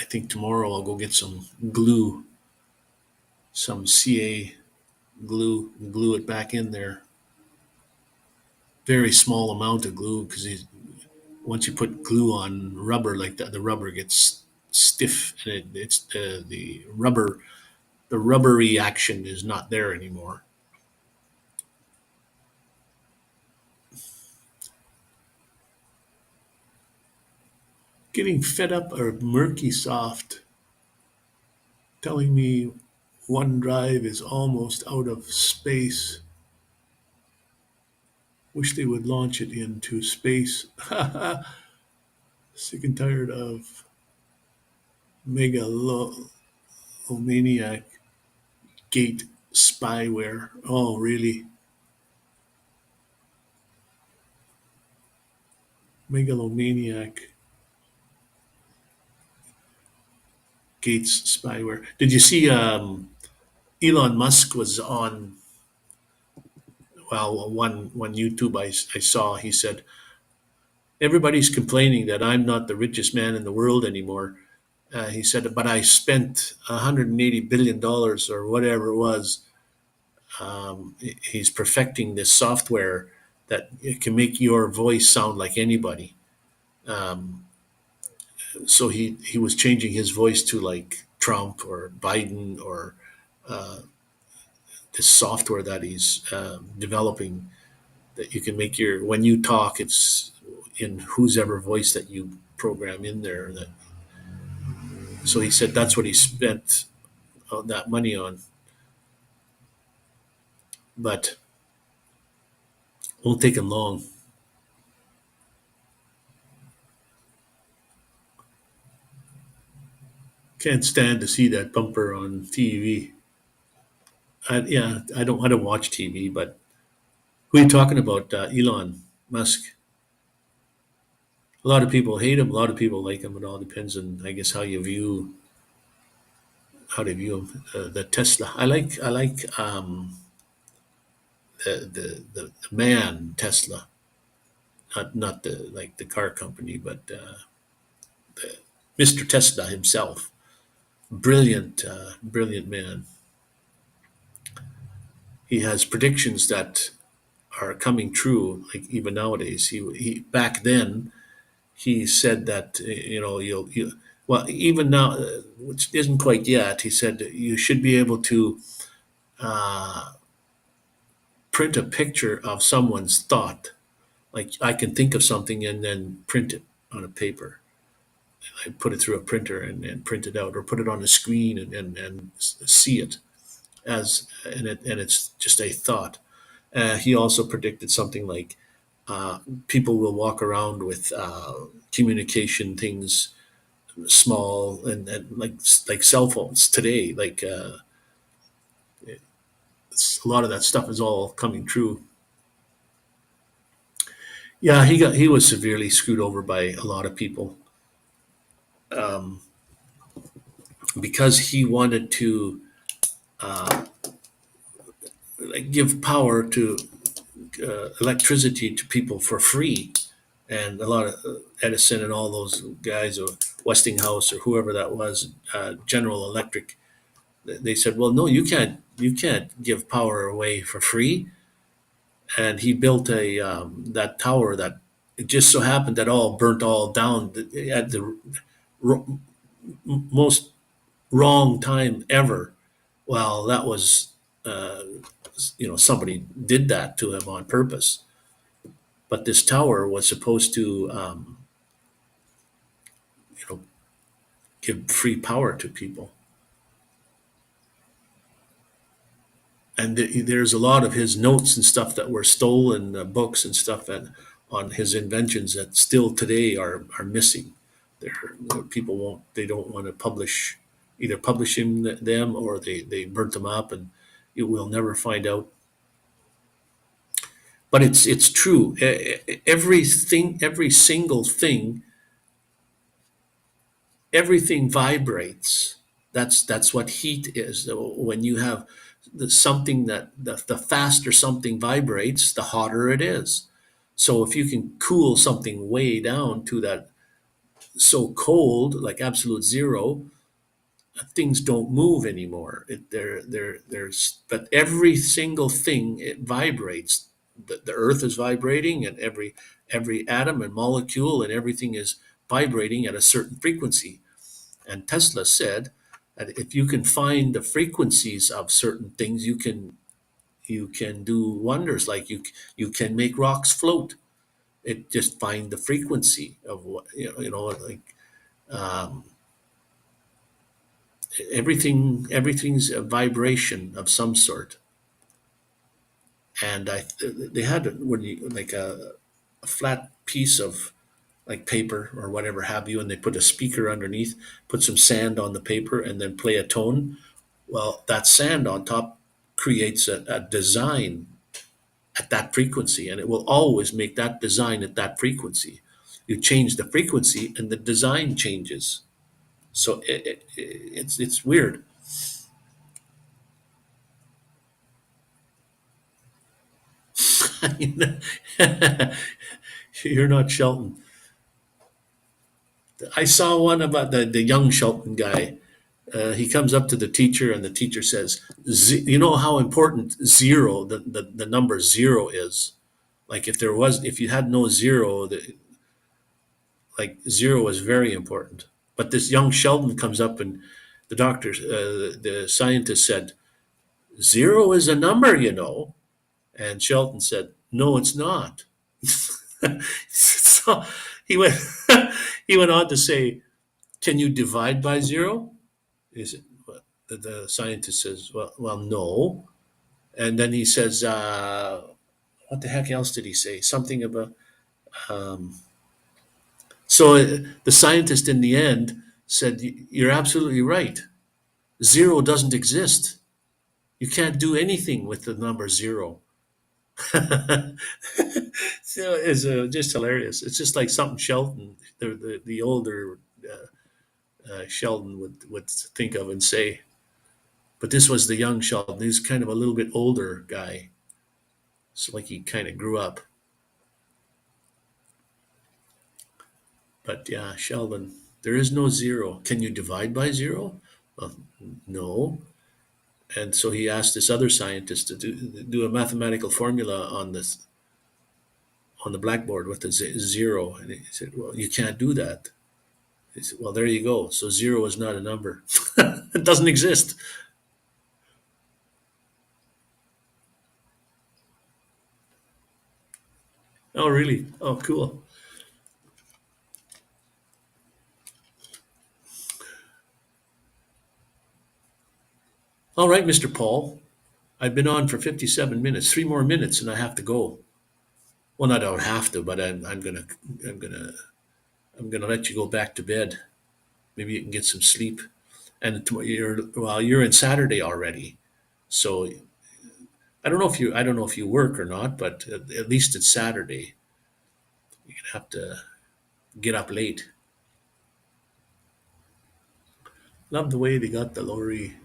I think tomorrow I'll go get some glue, some CA glue, and glue it back in there. Very small amount of glue because once you put glue on rubber like that, the rubber gets stiff, and it's the rubbery action is not there anymore. Getting fed up or murky soft telling me OneDrive is almost out of space. Wish they would launch it into space. Sick and tired of megalomaniac gate spyware. Oh, really? Megalomaniac Gates spyware. Did you see Elon Musk was on, well, one YouTube I saw, he said, everybody's complaining that I'm not the richest man in the world anymore. He said, but I spent $180 billion or whatever it was. He's perfecting this software that it can make your voice sound like anybody. Um, so he was changing his voice to like Trump or Biden or uh, this software that he's developing, that you can make your, when you talk, it's in whose ever voice that you program in there. That, so he said that's what he spent that money on, but won't take him long. Can't stand to see that bumper on TV. Yeah, I don't watch TV, but who are you talking about? Elon Musk. A lot of people hate him. A lot of people like him. It all depends on, I guess, how to view him. The Tesla. I like the man Tesla, not the like the car company, but Mr. Tesla himself. Brilliant, brilliant man. He has predictions that are coming true. Like even nowadays, he back then he said that you well even now, which isn't quite yet. He said that you should be able to uh, print a picture of someone's thought. Like I can think of something and then print it on a paper. I put it through a printer and print it out, or put it on a screen and see it as, and it's just a thought. He also predicted something like people will walk around with communication things small and like cell phones today. Like a lot of that stuff is all coming true. Yeah, he was severely screwed over by a lot of people um, because he wanted to like give power to electricity to people for free, and a lot of Edison and all those guys, or Westinghouse or whoever that was, General Electric, they said, "Well, no, you can't give power away for free." And he built a that tower that it just so happened that all burnt all down at the r- most wrong time ever. Well, that was somebody did that to him on purpose. But this tower was supposed to you know give free power to people. And there's a lot of his notes and stuff that were stolen, books and stuff, and on his inventions that still today are missing. There, people won't, they don't want to publish, either publishing them, or they burnt them up, and you will never find out. But it's true. Everything, every single thing, everything vibrates. That's what heat is. So when you have something that the faster something vibrates, the hotter it is. So if you can cool something way down to that so cold, like absolute zero, things don't move anymore. There's, but every single thing, it vibrates. The earth is vibrating, and every atom and molecule and everything is vibrating at a certain frequency. And Tesla said that if you can find the frequencies of certain things, you can do wonders. Like you can make rocks float. It just find the frequency of what like um, everything's a vibration of some sort. And they had when you like a flat piece of like paper or whatever have you, and they put a speaker underneath, put some sand on the paper, and then play a tone. Well, that sand on top creates a design at that frequency, and it will always make that design at that frequency. You change the frequency, and the design changes. So it's weird. You're not Shelton. I saw one about the young Shelton guy. He comes up to the teacher, and the teacher says, "You know how important zero, the number zero is. Like if you had no zero, like zero is very important." But this young Sheldon comes up, and the scientist said, "Zero is a number, you know." And Sheldon said, "No, it's not." So he went he went on to say, "Can you divide by zero?" Is it? The scientist says, "Well, no." And then he says, "What the heck else did he say? Something about." Um, the scientist in the end said, "You're absolutely right. Zero doesn't exist. You can't do anything with the number zero." So it's just hilarious. It's just like something Sheldon, the older Sheldon would think of and say. But this was the young Sheldon. He's kind of a little bit older guy. So like he kind of grew up. But yeah, Sheldon, there is no zero. Can you divide by zero? Well, no. And so he asked this other scientist to do a mathematical formula on the blackboard with the zero. And he said, "Well, you can't do that." He said, "Well, there you go. So zero is not a number. It doesn't exist." Oh, really? Oh, cool. All right, Mr. Paul. I've been on for 57 minutes. 3 more minutes, and I have to go. Well, I don't have to, but I'm gonna, I'm gonna let you go back to bed. Maybe you can get some sleep. And you're in Saturday already, so I don't know if you work or not, but at least it's Saturday. You're gonna have to get up late. Love the way they got the Laurie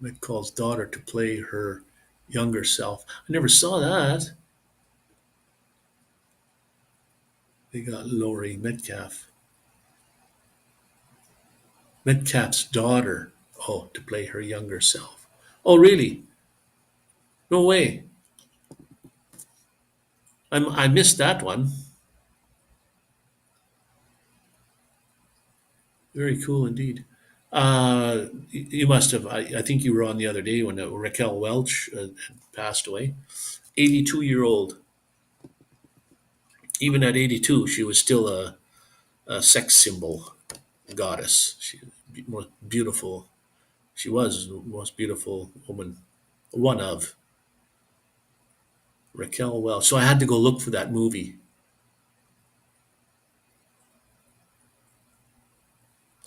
Metcalf's daughter to play her younger self. I never saw that. They got Laurie Metcalf's daughter. Oh, to play her younger self. Oh, really? No way. I missed that one. Very cool indeed. You must have. I think you were on the other day when Raquel Welch had passed away. 82-year-old. Even at 82, she was still a sex symbol goddess. She most beautiful. She was the most beautiful woman. One of Raquel Welch. So I had to go look for that movie.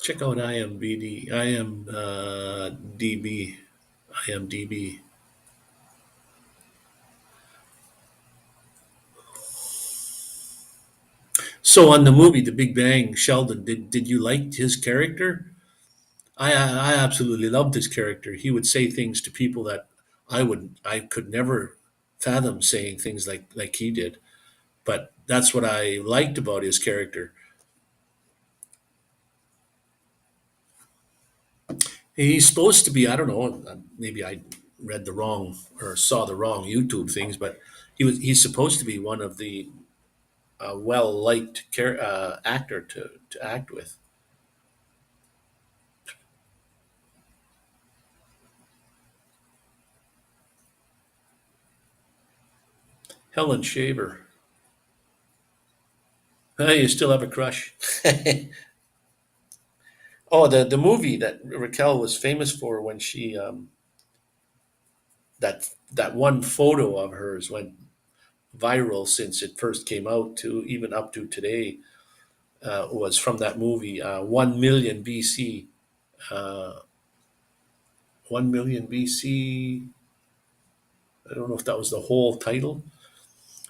Check out IMDb. So on the movie The Big Bang, Sheldon, did you like his character? I absolutely loved his character. He would say things to people that I could never fathom saying things like he did. But that's what I liked about his character. He's supposed to be, I don't know, maybe I read the wrong or saw the wrong YouTube things, but he's supposed to be one of the well liked actor to act with. Helen Shaver. You still have a crush. Oh, the movie that Raquel was famous for when she that one photo of hers went viral since it first came out to even up to today was from that movie 1 million BC. 1 million BC. I don't know if that was the whole title,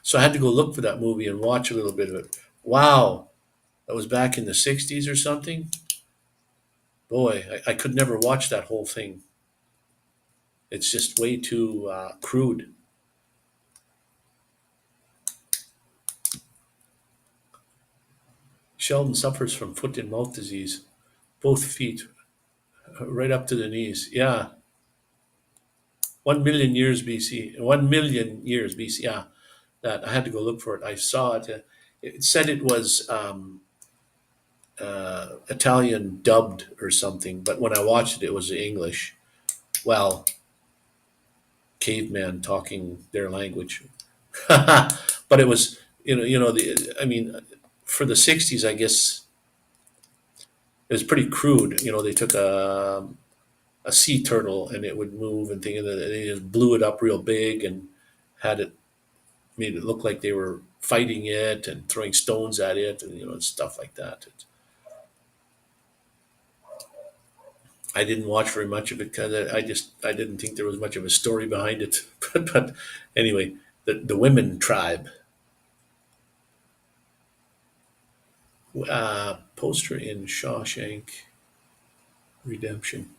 So I had to go look for that movie and watch a little bit of it. Wow, that was back in the '60s or something. Boy, I could never watch that whole thing. It's just way too crude. Sheldon suffers from foot and mouth disease, both feet, right up to the knees. Yeah, 1 million years BC. 1 million years BC. Yeah, that I had to go look for it. I saw it. It said it was Italian dubbed or something, but when I watched it, it was English. Well, caveman talking their language, but it was the. I mean, for the '60s, I guess it was pretty crude. They took a sea turtle and it would move and things, and they just blew it up real big and had it made it look like they were fighting it and throwing stones at it and stuff like that. I didn't watch very much of it because I didn't think there was much of a story behind it. But anyway, the women tribe poster in Shawshank Redemption.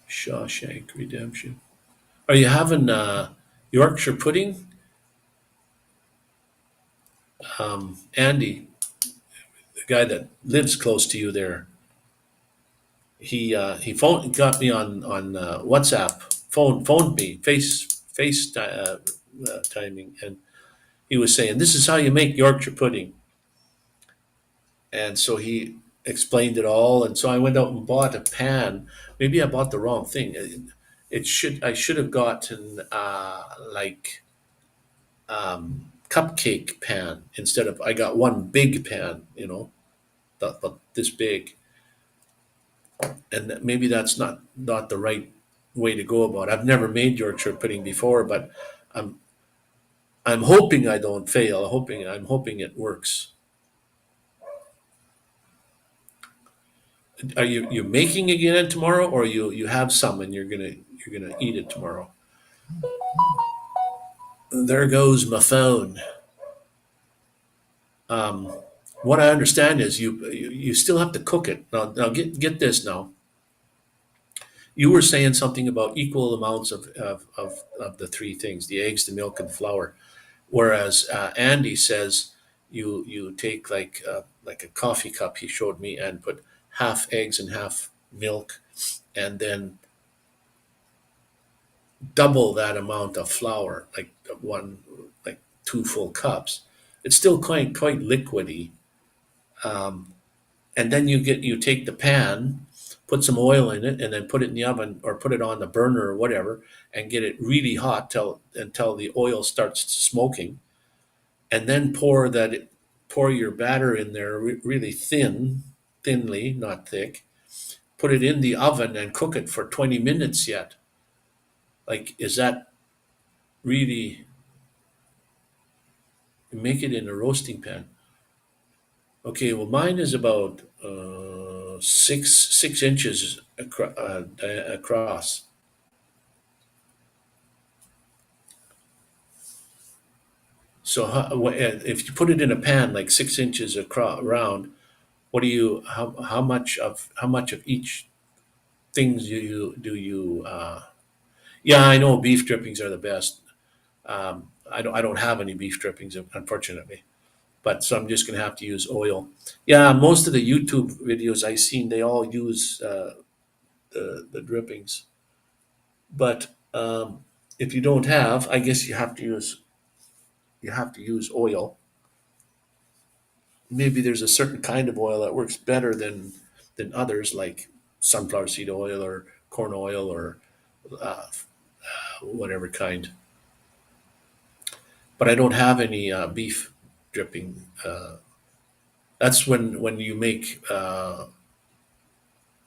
Shawshank Redemption. Are you having Yorkshire pudding? Andy, the guy that lives close to you there, he got me on WhatsApp, phoned me, face timing, and he was saying this is how you make Yorkshire pudding, and so he explained it all, and so I went out and bought a pan. Maybe I bought the wrong thing. I should have gotten like cupcake pan instead of I got one big pan, but this big, and maybe that's not the right way to go about it. I've never made Yorkshire pudding before, but I'm I'm hoping I don't fail. I'm hoping it works. Are you making it again tomorrow, or you have some and you're gonna eat it tomorrow? There goes my phone. Um, what I understand is you still have to cook it. Now get this now. You were saying something about equal amounts of the three things: the eggs, the milk, and the flour. Whereas Andy says you take like a coffee cup he showed me and put half eggs and half milk, and then double that amount of flour, like two full cups. It's still quite liquidy. Um, and then you take the pan, put some oil in it, and then put it in the oven or put it on the burner or whatever, and get it really hot until the oil starts smoking, and then pour your batter in there really thinly, not thick. Put it in the oven and cook it for 20 minutes yet. Like, is that really make it in a roasting pan? Okay, well, mine is about 6 inches across. So if you put it in a pan like 6 inches across around, what do you how much of each things do you? Yeah, I know beef drippings are the best. I don't have any beef drippings, unfortunately. But so I'm just gonna have to use oil. Yeah, most of the YouTube videos I seen, they all use the drippings. But if you don't have, I guess you have to use oil. Maybe there's a certain kind of oil that works better than others, like sunflower seed oil or corn oil or uh, whatever kind. But I don't have any beef dripping. That's when you make.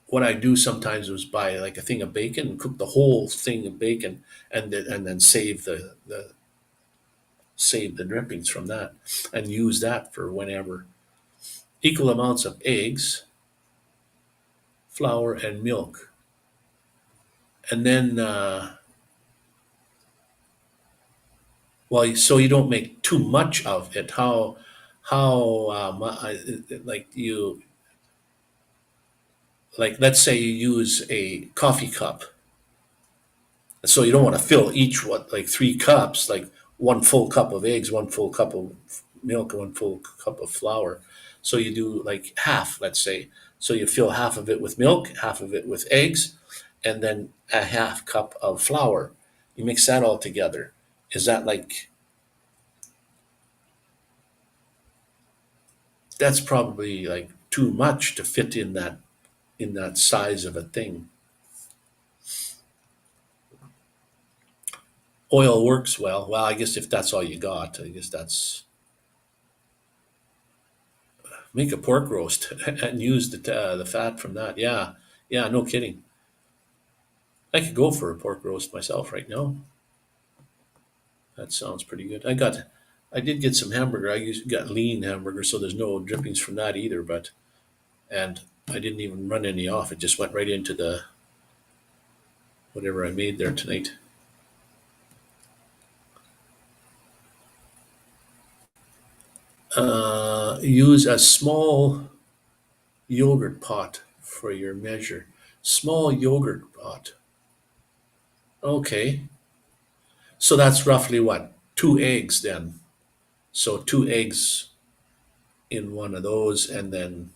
What I do sometimes is buy like a thing of bacon and cook the whole thing of bacon, and then save the drippings from that and use that for whenever. Equal amounts of eggs, flour, and milk. And then, well, so you don't make too much of it. Like you, like let's say you use a coffee cup. So you don't want to fill each one, like 3 cups, like one full cup of eggs, one full cup of milk, and one full cup of flour. So you do like half, let's say. So you fill half of it with milk, half of it with eggs, and then a half cup of flour. You mix that all together. Is that like, that's probably like too much to fit in that size of a thing. Oil works well. Well, I guess if that's all you got, I guess that's, make a pork roast and use the fat from that. Yeah, yeah, no kidding. I could go for a pork roast myself right now. That sounds pretty good. I did get some hamburger. Got lean hamburger, so there's no drippings from that either. But and I didn't even run any off. It just went right into the whatever I made there tonight. Use a small yogurt pot for your measure. Small yogurt pot. Okay, so that's roughly what, 2 eggs then. So 2 eggs in one of those, and then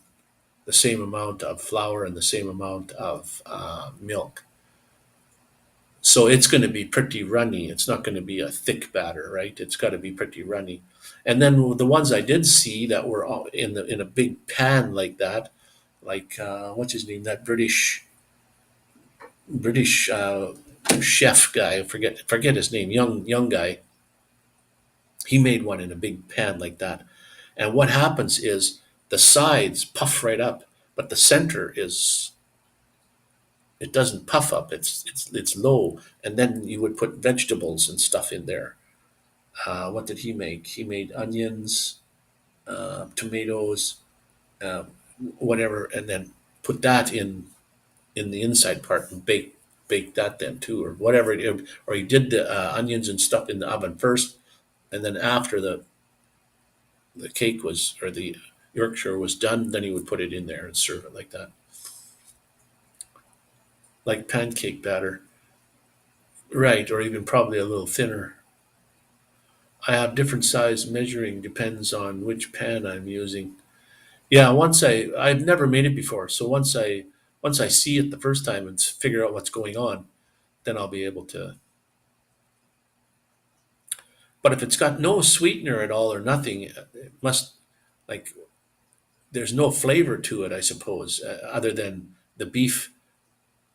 the same amount of flour and the same amount of milk. So it's going to be pretty runny. It's not going to be a thick batter, right? It's got to be pretty runny. And then the ones I did see that were all in a big pan like that, like what's his name? That British chef guy. Forget his name. Young guy. He made one in a big pan like that. And what happens is the sides puff right up, but the center is, it doesn't puff up. It's low, and then you would put vegetables and stuff in there. What did he make? He made onions, tomatoes, uh, whatever, and then put that in the inside part and bake that then too, or whatever. Or he did the onions and stuff in the oven first, and then after the cake was, or the Yorkshire was done, then he would put it in there and serve it like that, like pancake batter. Right, or even probably a little thinner. I have different size measuring, depends on which pan I'm using. Yeah, I've never made it before, so once I see it the first time and figure out what's going on, then I'll be able to. But if it's got no sweetener at all or nothing, it must, like, there's no flavor to it, I suppose, other than the beef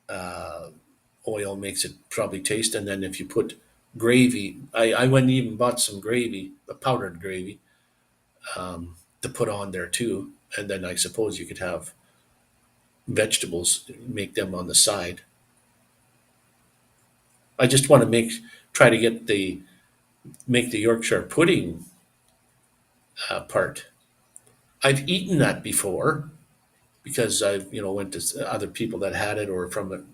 uh, oil makes it probably taste. And then if you put gravy, I went and even bought some gravy, the powdered gravy, to put on there too. And then I suppose you could have vegetables, make them on the side. I just want to try to make the Yorkshire pudding part. I've eaten that before because I've, went to other people that had it, or from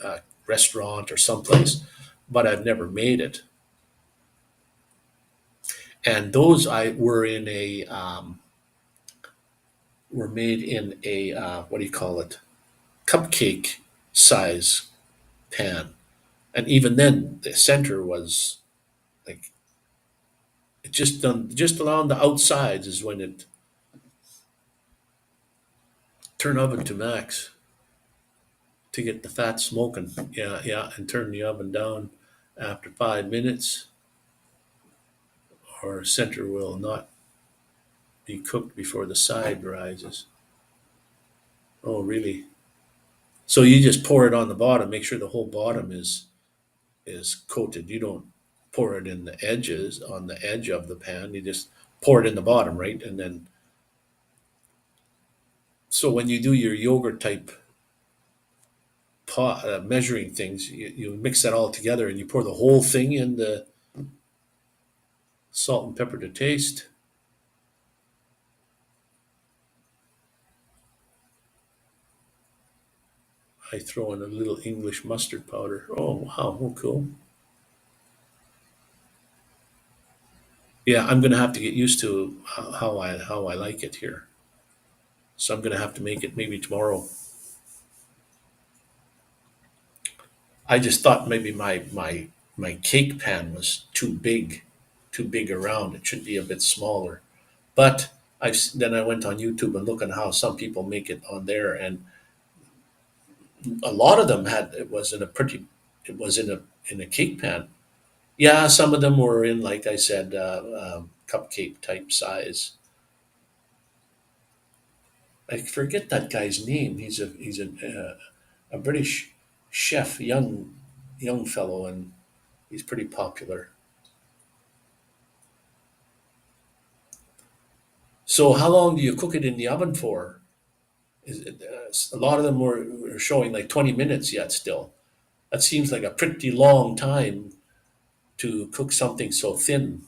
a restaurant or someplace, but I've never made it. And those I were made in a what do you call it, cupcake size pan, and even then the center was like, it just along the outsides is when it turn oven to max to get the fat smoking. Yeah, yeah, and turn the oven down after 5 minutes, or center will not be cooked before the side rises. Oh, really? So you just pour it on the bottom, make sure the whole bottom is coated. You don't pour it in the edges, on the edge of the pan. You just pour it in the bottom, right? And then, so when you do your yogurt type pot, measuring things, you mix that all together and you pour the whole thing in the salt and pepper to taste. I throw in a little English mustard powder. Oh wow, oh cool. Yeah, I'm gonna have to get used to how I like it here. So I'm gonna have to make it maybe tomorrow. I just thought maybe my cake pan was too big around. It should be a bit smaller. But then I went on YouTube and looked at how some people make it on there, and a lot of them had it was in a cake pan. Yeah, some of them were in, like I said, cupcake type size. I forget that guy's name. A British chef, young fellow, and he's pretty popular. So how long do you cook it in the oven for? A lot of them were showing like 20 minutes yet still. That seems like a pretty long time to cook something so thin,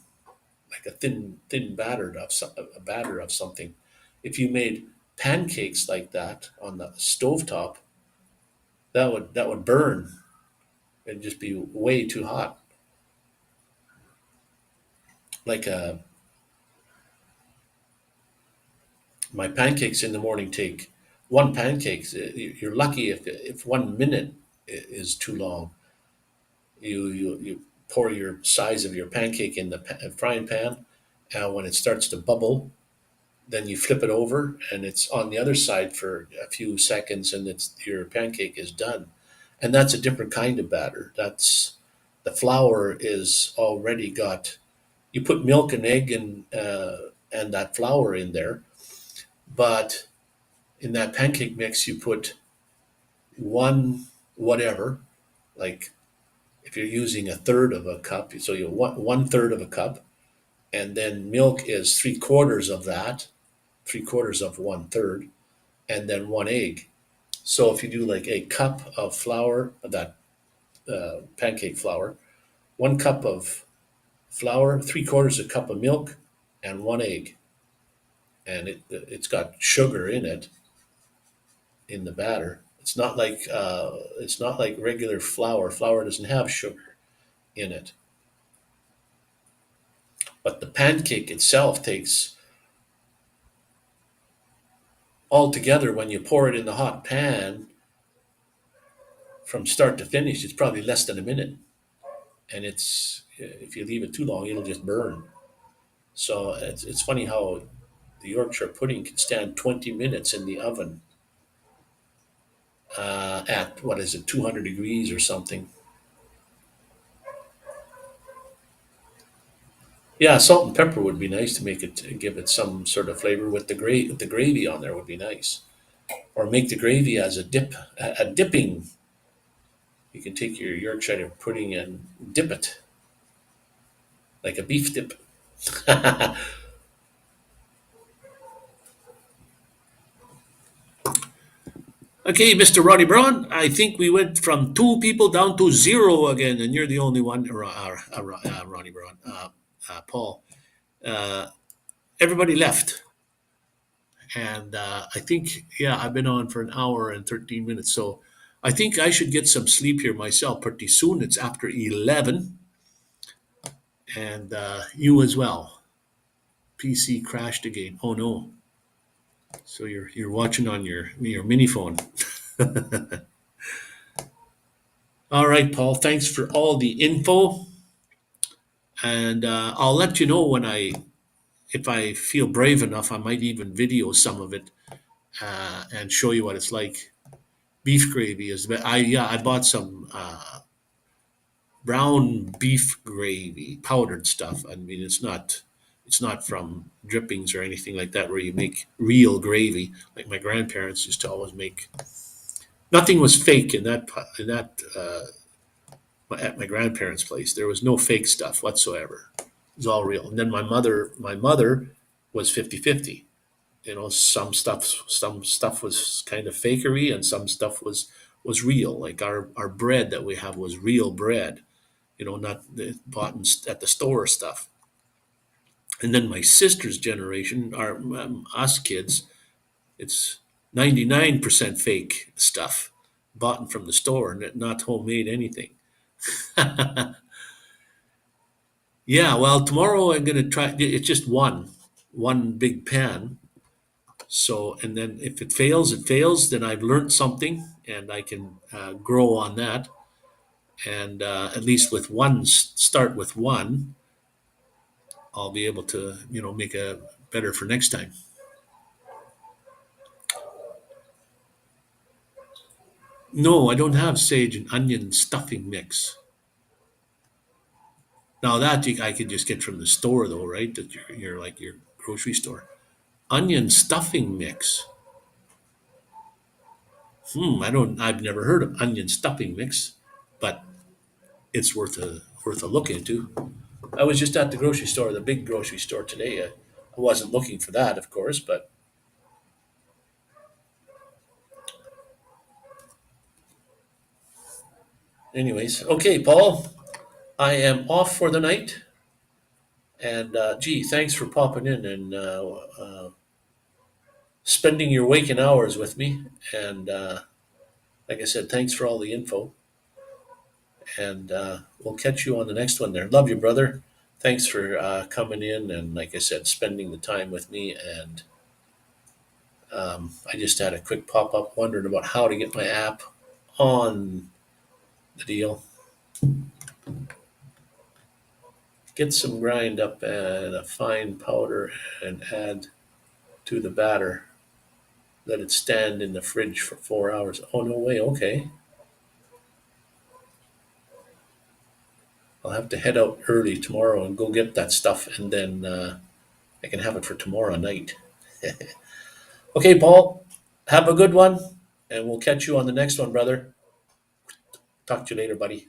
like thin a batter of something. If you made pancakes like that on the stovetop, that would burn. It'd just be way too hot. Like my pancakes in the morning take one pancakes. You're lucky if 1 minute is too long. You pour your size of your pancake in the frying pan, and when it starts to bubble, then you flip it over, and it's on the other side for a few seconds, and it's your pancake is done. And that's a different kind of batter. That's the flour is already got. You put milk and egg and that flour in there, but in that pancake mix you put one whatever, like if you're using a third of a cup, so you want one third of a cup, and then milk is three quarters of that, three quarters of one third, and then one egg. So if you do like a cup of flour, that pancake flour, 1 cup of flour, three quarters a cup of milk, and one egg, and it's got sugar in it in the batter. It's not like regular flour. Flour doesn't have sugar in it, but the pancake itself takes altogether when you pour it in the hot pan from start to finish. It's probably less than a minute, and it's if you leave it too long, it'll just burn. So it's funny how the Yorkshire pudding can stand 20 minutes in the oven at what is it, 200 degrees or something. Yeah, salt and pepper would be nice to make it give it some sort of flavor with the gravy on there would be nice. Or make the gravy as a dipping. You can take your Yorkshire pudding and dip it like a beef dip. Okay, Mr. Ronnie Braun, I think we went from two people down to zero again, and you're the only one, Ronnie Braun, Paul. Uh, Everybody left. And I think, yeah, I've been on for an hour and 13 minutes. So I think I should get some sleep here myself pretty soon. It's after 11, and you as well. PC crashed again. Oh no. So you're watching on your mini phone. All right, Paul. Thanks for all the info, and I'll let you know when if I feel brave enough, I might even video some of it and show you what it's like. Beef gravy is. I bought some brown beef gravy, powdered stuff. I mean, it's not from drippings or anything like that where you make real gravy like my grandparents used to always make. Nothing was fake at my grandparents' place. There was no fake stuff whatsoever. It was all real. And then my mother was 50-50. Some stuff was kind of fakery and some stuff was real. Like our bread that we have was real bread, not the bought at the store stuff. And then my sister's generation, us kids, it's 99% fake stuff. bought from the store and not homemade anything. Yeah, well, tomorrow I'm gonna try. It's just one big pan. So, and then if it fails, it fails. Then I've learned something, and I can grow on that. And at least with one, start with one, I'll be able to, make a better for next time. No, I don't have sage and onion stuffing mix. Now that I could just get from the store, though, right? That you're like your grocery store. Onion stuffing mix. I don't. I've never heard of onion stuffing mix, but it's worth a look into. I was just at the grocery store, the big grocery store today. I wasn't looking for that, of course, but anyways, okay, Paul. I am off for the night, and gee, thanks for popping in and spending your waking hours with me. And like I said, thanks for all the info. And we'll catch you on the next one there. Love you, brother. Thanks for coming in and, like I said, spending the time with me. And I just had a quick pop up wondering about how to get my app on the deal. Get some grind up and a fine powder and add to the batter. Let it stand in the fridge for 4 hours. Oh, no way. Okay. I'll have to head out early tomorrow and go get that stuff, and then I can have it for tomorrow night. Okay, Paul, have a good one, and we'll catch you on the next one, brother. Talk to you later, buddy.